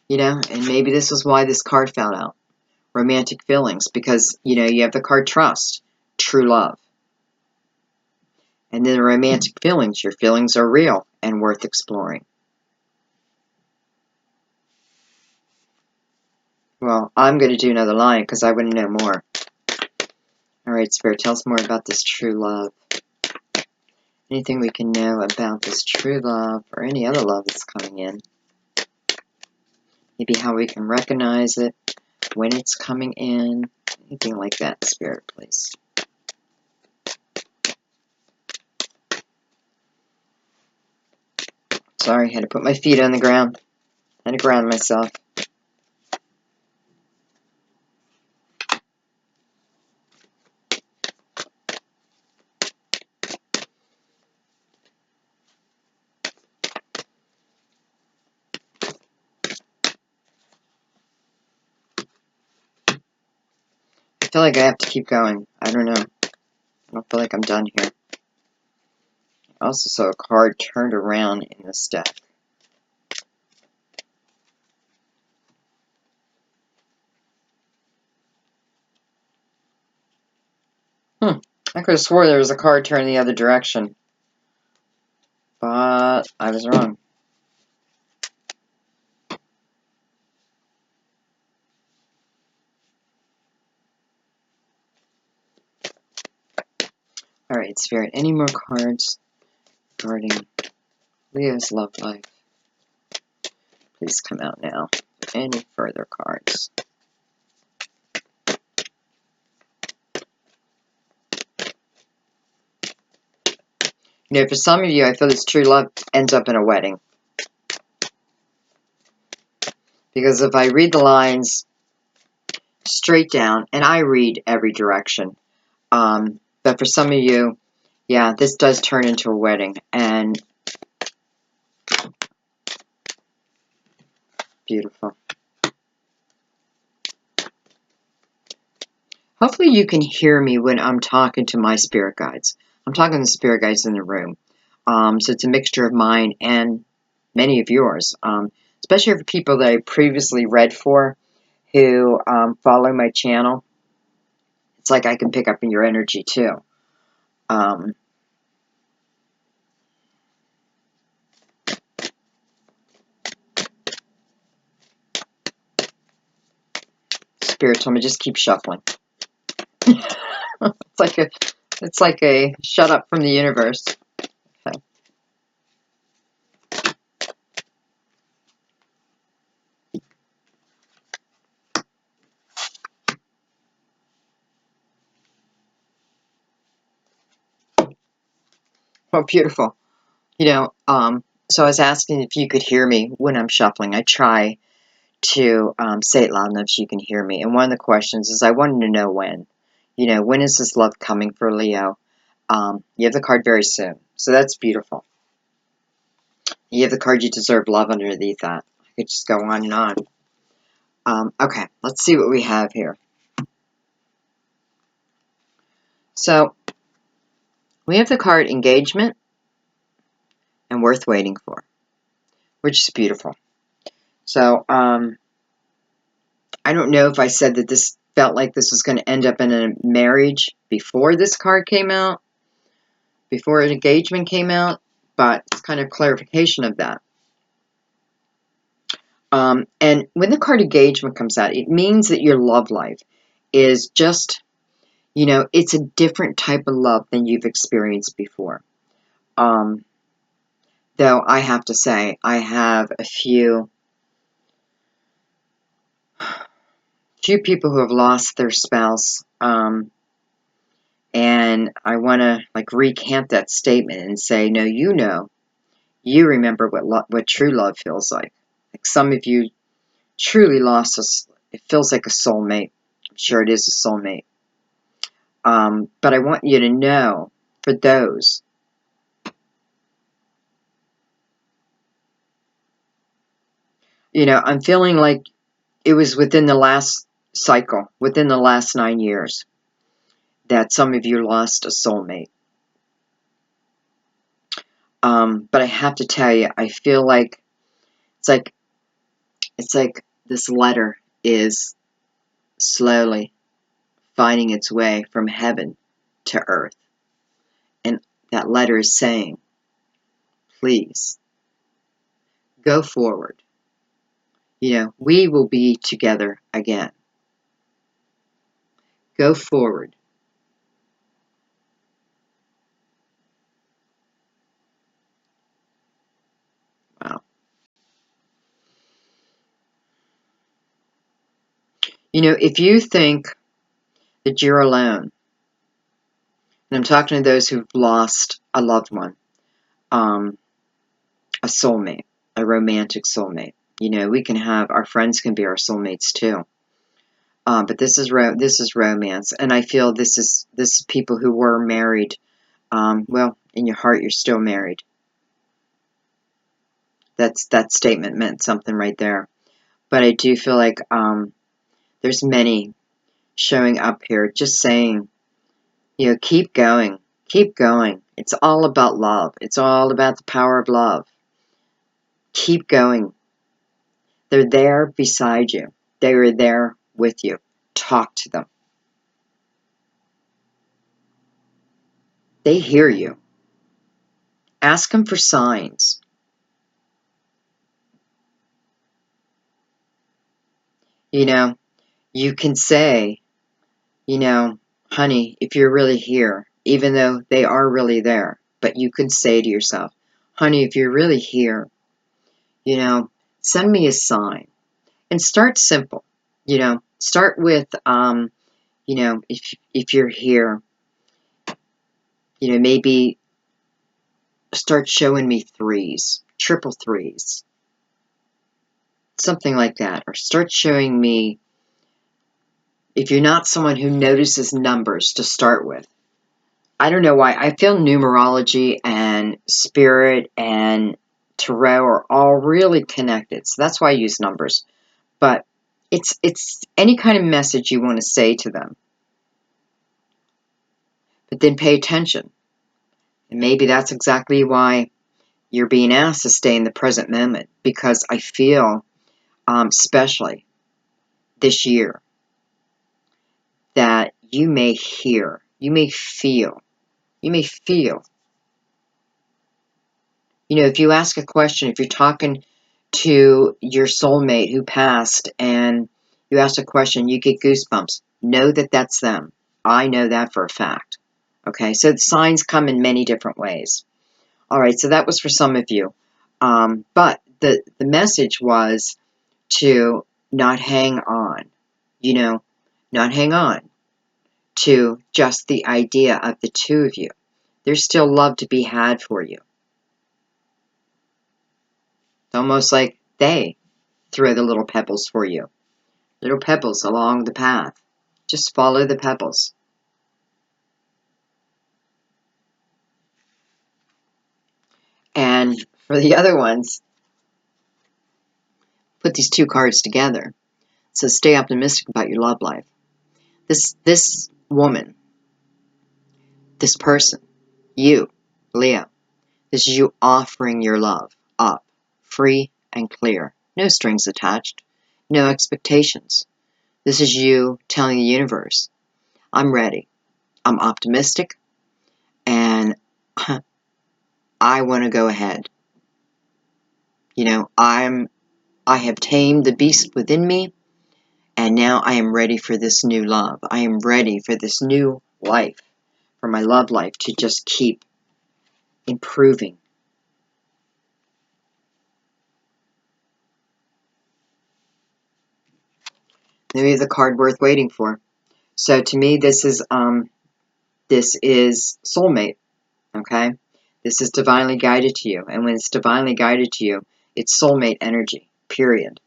And maybe this was why this card fell out. Romantic feelings, because, you have the card trust, true love. And then the romantic feelings, your feelings are real and worth exploring. Well, I'm going to do another line because I want to know more. All right, Spirit, tell us more about this true love. Anything we can know about this true love or any other love that's coming in. Maybe how we can recognize it, when it's coming in, anything like that, Spirit, please. Sorry, I had to put my feet on the ground. I had to ground myself. I feel like I have to keep going. I don't know. I don't feel like I'm done here. I also saw a card turned around in this deck. I could have swore there was a card turned the other direction. But I was wrong. Alright, Spirit, any more cards regarding Leo's love life? Please come out now. Any further cards? You know, for some of you, I feel this true love ends up in a wedding. Because if I read the lines straight down, and I read every direction, but for some of you, yeah, this does turn into a wedding, and beautiful. Hopefully you can hear me when I'm talking to my spirit guides. I'm talking to the spirit guides in the room. So it's a mixture of mine and many of yours, especially for people that I previously read for who follow my channel. It's like I can pick up in your energy too. Spirit told me just keep shuffling. It's like a shut up from the universe. Okay. Oh, beautiful. You know, so I was asking if you could hear me when I'm shuffling. I try to say it loud enough so you can hear me. And one of the questions is I wanted to know when. You know, when is this love coming for Leo? You have the card very soon. So that's beautiful. You have the card you deserve love underneath that. I could just go on and on. Okay, let's see what we have here. So, we have the card engagement and worth waiting for, which is beautiful. So, I don't know if I said that this felt like this was going to end up in a marriage before this card came out, before an engagement came out, but it's kind of clarification of that. And when the card engagement comes out, it means that your love life is just, you know, it's a different type of love than you've experienced before. Though I have to say, I have a few people who have lost their spouse, and I want to like recant that statement and say, no, you remember what true love feels like. Like some of you truly lost us. It feels like a soulmate. I'm sure it is a soulmate. But I want you to know, for those, you know, I'm feeling like it was within the last cycle, within the last 9 years, that some of you lost a soulmate. But I have to tell you, I feel like it's like this letter is slowly finding its way from heaven to earth. And that letter is saying, please, go forward. You know, we will be together again. Go forward. Wow. You know, if you think that you're alone, and I'm talking to those who've lost a loved one, a a soulmate, a romantic soulmate. You know, we can have, our friends can be our soulmates too. But this is romance, and I feel this is people who were married. Well, in your heart, you're still married. That statement meant something right there. But I do feel like there's many showing up here, just saying, you know, keep going, keep going. It's all about love. It's all about the power of love. Keep going. They're there beside you. They are there with you. Talk to them. They hear you. Ask them for signs. You know, you can say, you know, honey, if you're really here, even though they are really there, but you can say to yourself, honey, if you're really here, you know, send me a sign. And start simple. You know, start with, you know, if you're here, you know, maybe start showing me threes, triple threes, something like that. Or start showing me, if you're not someone who notices numbers to start with. I don't know why. I feel numerology and spirit and tarot are all really connected. So that's why I use numbers. But it's any kind of message you want to say to them. But then pay attention. And maybe that's exactly why you're being asked to stay in the present moment. Because I feel, especially this year, that you may hear, you may feel. You know, if you ask a question, if you're talking to your soulmate who passed and you ask a question, you get goosebumps. Know that that's them. I know that for a fact. Okay, so the signs come in many different ways. All right, so that was for some of you. But the message was to not hang on, you know, not hang on to just the idea of the two of you. There's still love to be had for you. It's almost like they throw the little pebbles for you. Little pebbles along the path. Just follow the pebbles. And for the other ones, put these two cards together. So stay optimistic about your love life. This woman, this person, you, Leo, this is you offering your love up, free and clear. No strings attached, no expectations. This is you telling the universe, I'm ready, I'm optimistic, and I want to go ahead. You know, I have tamed the beast within me, and now I am ready for this new love. I am ready for this new life, for my love life to just keep improving. Maybe the card worth waiting for. So to me, this is soulmate. Okay, this is divinely guided to you, and when it's divinely guided to you, it's soulmate energy. Period.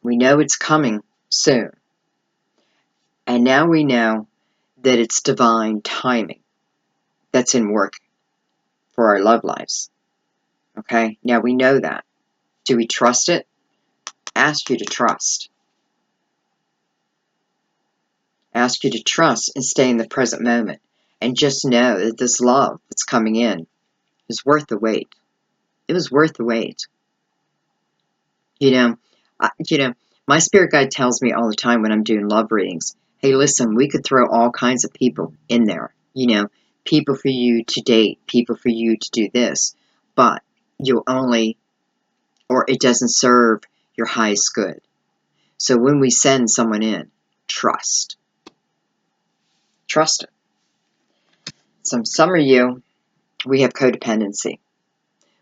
We know it's coming soon, and now we know that it's divine timing that's in work for our love lives. Okay, now we know that. Do we trust it? Ask you to trust. Ask you to trust and stay in the present moment. And just know that this love that's coming in is worth the wait. It was worth the wait. You know, my spirit guide tells me all the time when I'm doing love readings, hey, listen, we could throw all kinds of people in there. You know, people for you to date, people for you to do this. But you'll only, or it doesn't serve your highest good. So when we send someone in, trust. Trust it. Some of you, we have codependency,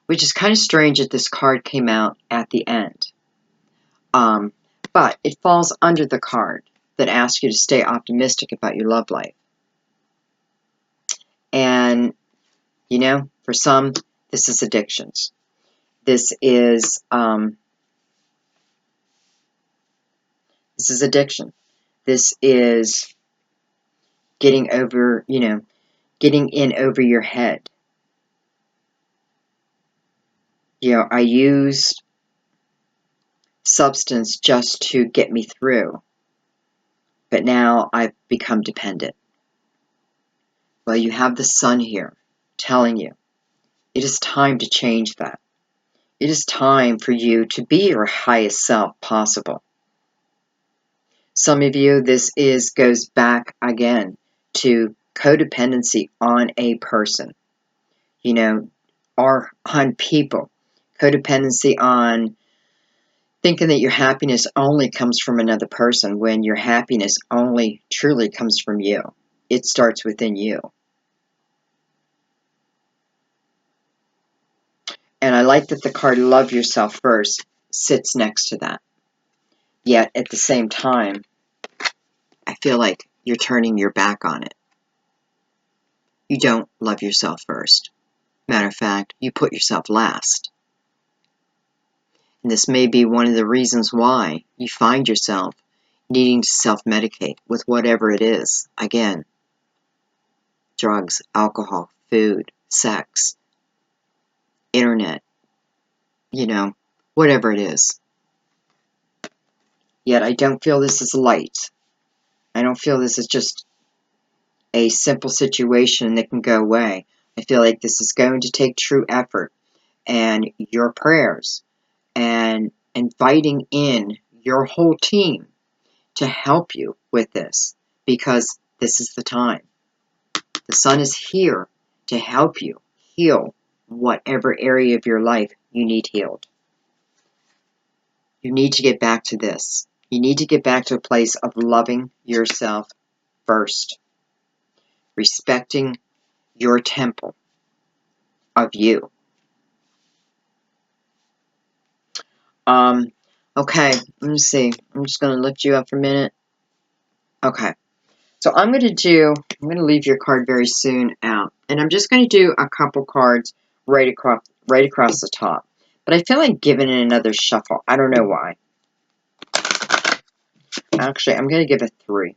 which is kind of strange that this card came out at the end. But it falls under the card that asks you to stay optimistic about your love life. And, you know, for some, This is addictions. This is addiction. This is getting over, getting in over your head. I used substance just to get me through, but now I've become dependent. Well, you have the sun here telling you it is time to change that. It is time for you to be your highest self possible. Some of you, this goes back again to codependency on a person, or on people. Codependency on thinking that your happiness only comes from another person when your happiness only truly comes from you. It starts within you. And I like that the card Love Yourself First sits next to that. Yet at the same time, I feel like you're turning your back on it. You don't love yourself first. Matter of fact, you put yourself last. And this may be one of the reasons why you find yourself needing to self-medicate with whatever it is. Again, drugs, alcohol, food, sex, internet, whatever it is. Yet I don't feel this is light. I don't feel this is just a simple situation that can go away. I feel like this is going to take true effort and your prayers and inviting in your whole team to help you with this, because this is the time. The sun is here to help you heal whatever area of your life you need healed. You need to get back to this. You need to get back to a place of loving yourself first, respecting your temple of you. Okay, let me see. I'm just going to lift you up for a minute. Okay. So I'm going to leave your card very soon out. And I'm just going to do a couple cards right across the top. But I feel like giving it another shuffle. I don't know why. Actually, I'm going to give it 3.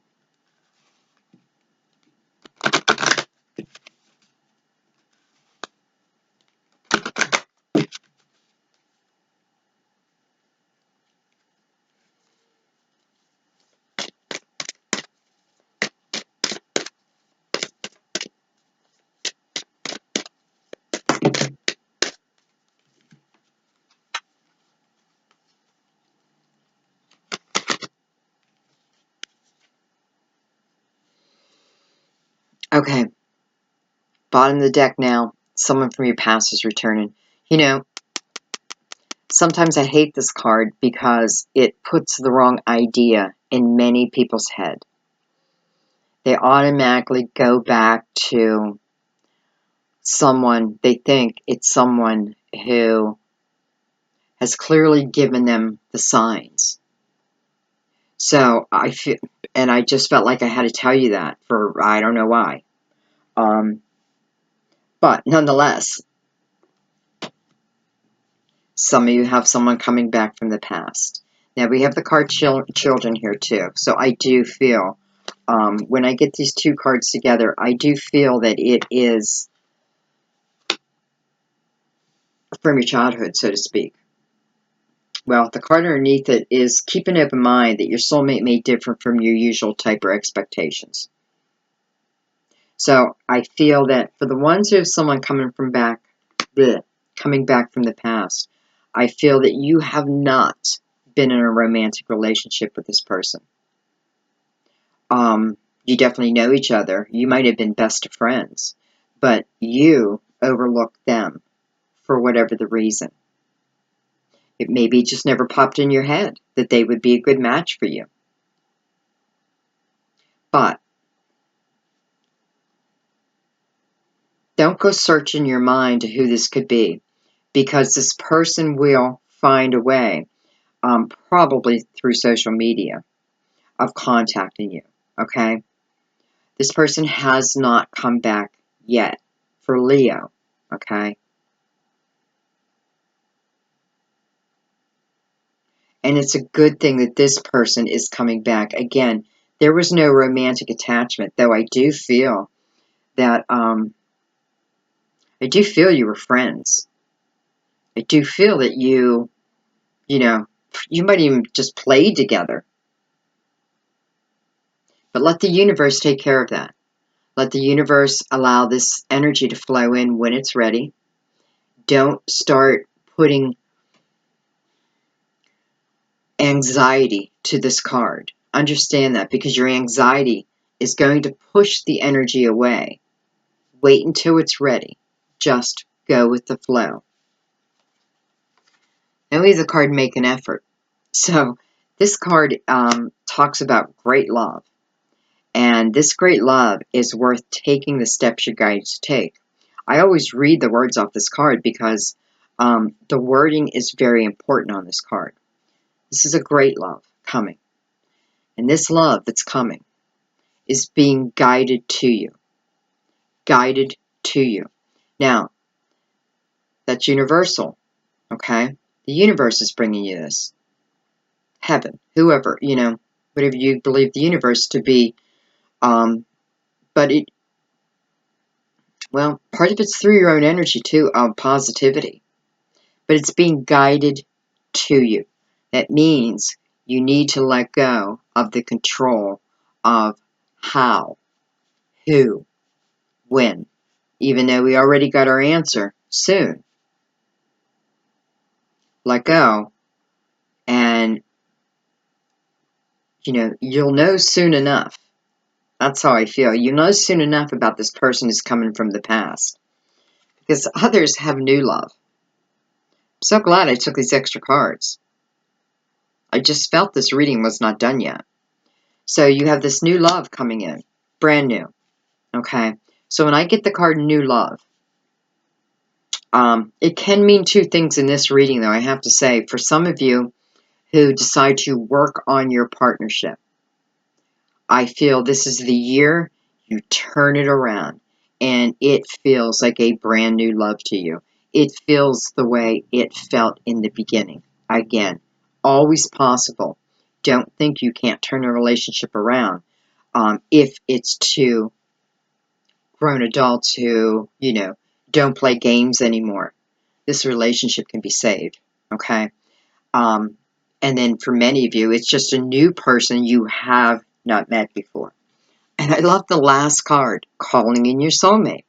Okay. Bottom of the deck now. Someone from your past is returning. Sometimes I hate this card because it puts the wrong idea in many people's head. They automatically go back to someone, they think it's someone who has clearly given them the signs. So I just felt like I had to tell you that for, I don't know why. But nonetheless, some of you have someone coming back from the past. Now we have the card children here too. So I do feel, when I get these 2 cards together, I do feel that it is from your childhood, so to speak. Well, the card underneath it is keep an open mind that your soulmate may differ from your usual type or expectations. So I feel that for the ones who have someone coming back from the past, I feel that you have not been in a romantic relationship with this person. You definitely know each other. You might have been best of friends, but you overlooked them for whatever the reason. It maybe just never popped in your head that they would be a good match for you. But don't go searching your mind to who this could be, because this person will find a way, probably through social media, of contacting you, okay? This person has not come back yet for Leo, okay? And it's a good thing that this person is coming back. Again, there was no romantic attachment, though I do feel that, I do feel you were friends. I do feel that you know, you might even just played together. But let the universe take care of that. Let the universe allow this energy to flow in when it's ready. Don't start putting anxiety to this card. Understand that, because your anxiety is going to push the energy away. Wait until it's ready. Just go with the flow. Now we have the card Make an Effort. So this card talks about great love. And this great love is worth taking the steps you're going to take. I always read the words off this card because the wording is very important on this card. This is a great love coming. And this love that's coming is being guided to you. Guided to you. Now, that's universal, okay? The universe is bringing you this. Heaven, whoever, whatever you believe the universe to be. But part of it's through your own energy too, of positivity. But it's being guided to you. That means you need to let go of the control of how, who, when. Even though we already got our answer, soon. Let go, and you'll know soon enough. That's how I feel. You know soon enough about this person who's coming from the past. Because others have new love. I'm so glad I took these extra cards. I just felt this reading was not done yet. So you have this new love coming in. Brand new. Okay? So when I get the card New Love, it can mean two things in this reading, though, I have to say. For some of you who decide to work on your partnership, I feel this is the year you turn it around and it feels like a brand new love to you. It feels the way it felt in the beginning. Again, always possible. Don't think you can't turn a relationship around if it's two grown adults who, don't play games anymore. This relationship can be saved, okay? And then for many of you, it's just a new person you have not met before. And I love the last card, calling in your soulmate.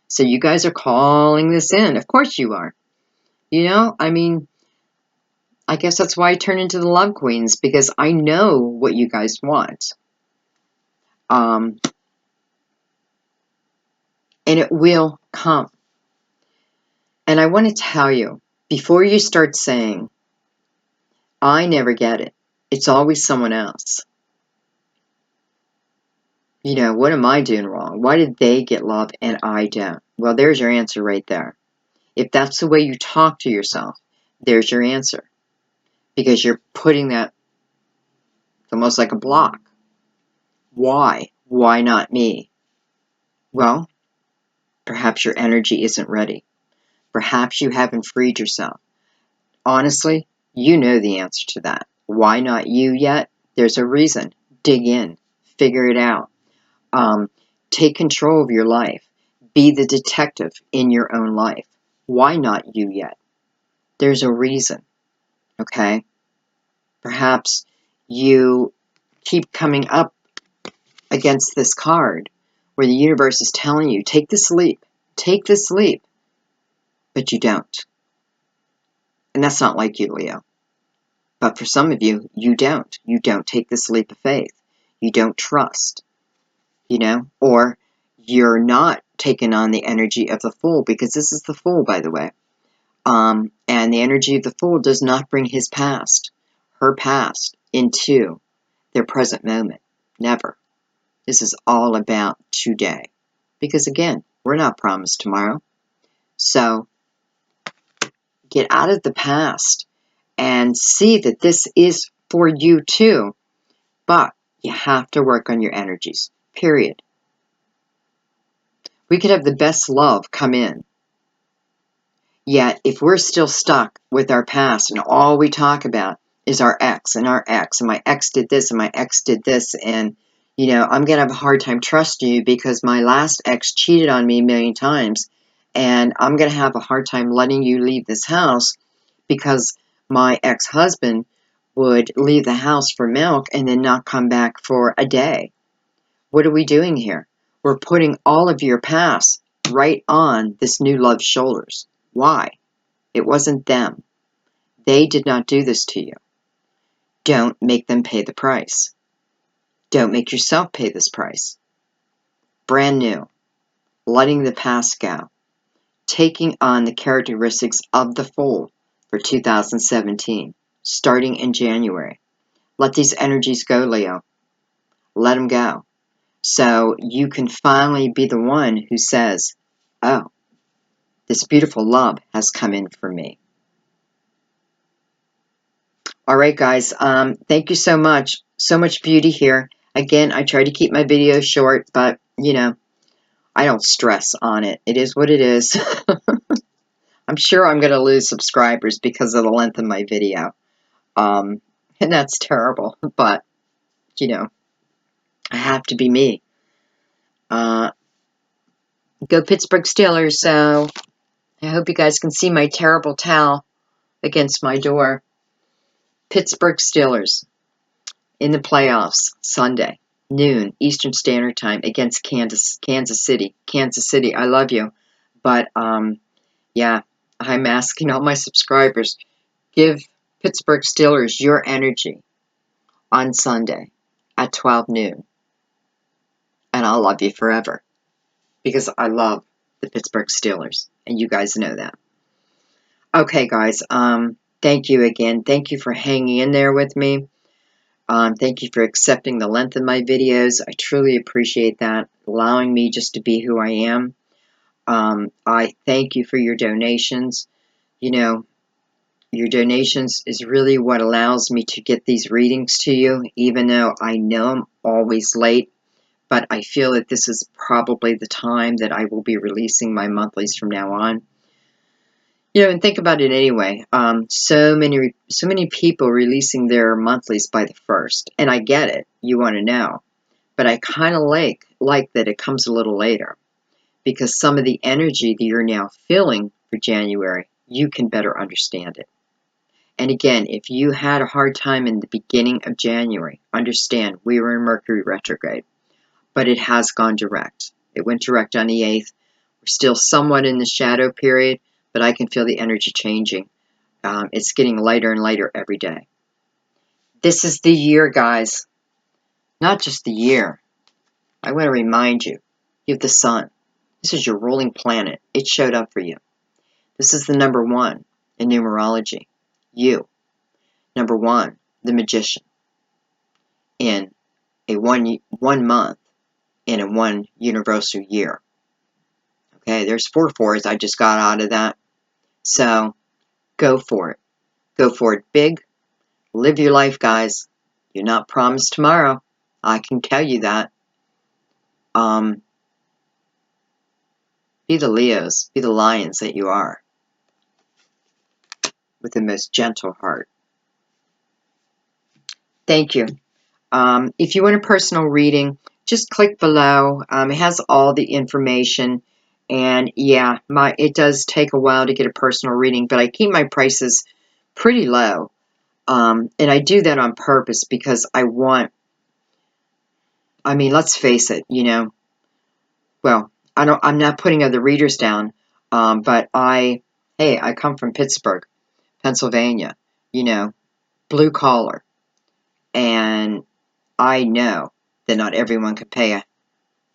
So you guys are calling this in. Of course you are. I guess that's why I turn into the Love Queens, because I know what you guys want. And it will come. And I want to tell you, before you start saying, I never get it, it's always someone else. What am I doing wrong? Why did they get love and I don't? Well, there's your answer right there. If that's the way you talk to yourself, there's your answer. Because you're putting that almost like a block. Why? Why not me? Well, perhaps your energy isn't ready. Perhaps you haven't freed yourself. Honestly, you know the answer to that. Why not you yet? There's a reason. Dig in. Figure it out. Take control of your life. Be the detective in your own life. Why not you yet? There's a reason. Okay? Perhaps you keep coming up against this card where the universe is telling you, take this leap, but you don't. And that's not like you, Leo. But for some of you, you don't. You don't take this leap of faith. You don't trust, or you're not taking on the energy of the Fool, because this is the Fool, by the way. And the energy of the Fool does not bring his past, her past, into their present moment. Never. This is all about today. Because again, we're not promised tomorrow. So get out of the past and see that this is for you too. But you have to work on your energies. Period. We could have the best love come in. Yet, if we're still stuck with our past and all we talk about is our ex and our ex, and my ex did this and my ex did this, and you know, I'm gonna have a hard time trusting you because my last ex cheated on me a million times, and I'm gonna have a hard time letting you leave this house because my ex-husband would leave the house for milk and then not come back for a day. What are we doing here? We're putting all of your past right on this new love's shoulders. Why? It wasn't them. They did not do this to you. Don't make them pay the price. Don't make yourself pay this price. Brand new. Letting the past go. Taking on the characteristics of the Fool for 2017, starting in January. Let these energies go, Leo. Let them go. So you can finally be the one who says, oh, this beautiful love has come in for me. All right, guys. Thank you so much. So much beauty here. Again, I try to keep my videos short, but, you know, I don't stress on it. It is what it is. I'm sure I'm going to lose subscribers because of the length of my video. And that's terrible. But, you know, I have to be me. Go Pittsburgh Steelers. So I hope you guys can see my terrible towel against my door. Pittsburgh Steelers in the playoffs Sunday, noon Eastern Standard Time against Kansas City. Kansas City, I love you. But, yeah, I'm asking all my subscribers, give Pittsburgh Steelers your energy on Sunday at 12 noon. And I'll love you forever. Because I love the Pittsburgh Steelers. And you guys know that. Okay, guys. Thank you again. Thank you for hanging in there with me. Thank you for accepting the length of my videos. I truly appreciate that. Allowing me just to be who I am. I thank you for your donations. You know, your donations is really what allows me to get these readings to you, even though I know I'm always late. But I feel that this is probably the time that I will be releasing my monthlies from now on. You know, and think about it anyway. So many people releasing their monthlies by the 1st, and I get it. You want to know, but I kind of like that it comes a little later, because some of the energy that you're now feeling for January, you can better understand it. And again, if you had a hard time in the beginning of January, understand we were in Mercury retrograde, but it has gone direct. It went direct on the 8th. We're still somewhat in the shadow period, but I can feel the energy changing. It's getting lighter and lighter every day. This is the year, guys. Not just the year. I want to remind you, you have the sun. This is your ruling planet. It showed up for you. This is the number 1 in numerology. You. Number 1, the magician. In a one month, in a 1 universal year. Okay, there's 4 fours I just got out of that. So, go for it. Go for it big. Live your life, guys. You're not promised tomorrow. I can tell you that. Be the Leos. Be the lions that you are. With the most gentle heart. Thank you. If you want a personal reading, just click below. It has all the information. And yeah, it does take a while to get a personal reading, but I keep my prices pretty low. And I do that on purpose because I mean, let's face it, you know, well, I'm not putting other readers down, but I come from Pittsburgh, Pennsylvania, you know, blue collar, and I know that not everyone can pay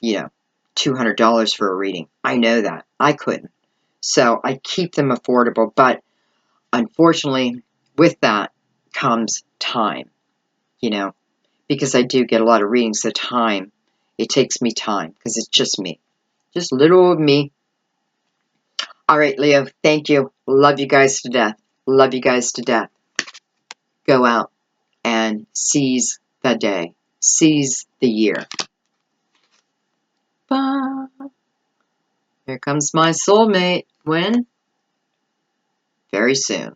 $200 for a reading. I know that. I couldn't. So I keep them affordable, but unfortunately, with that comes time, you know, because I do get a lot of readings. The time, it takes me time because it's just me, just little me. All right, Leo, thank you. Love you guys to death. Love you guys to death. Go out and seize the day. Seize the year. Bye. Here comes my soulmate. When? Very soon.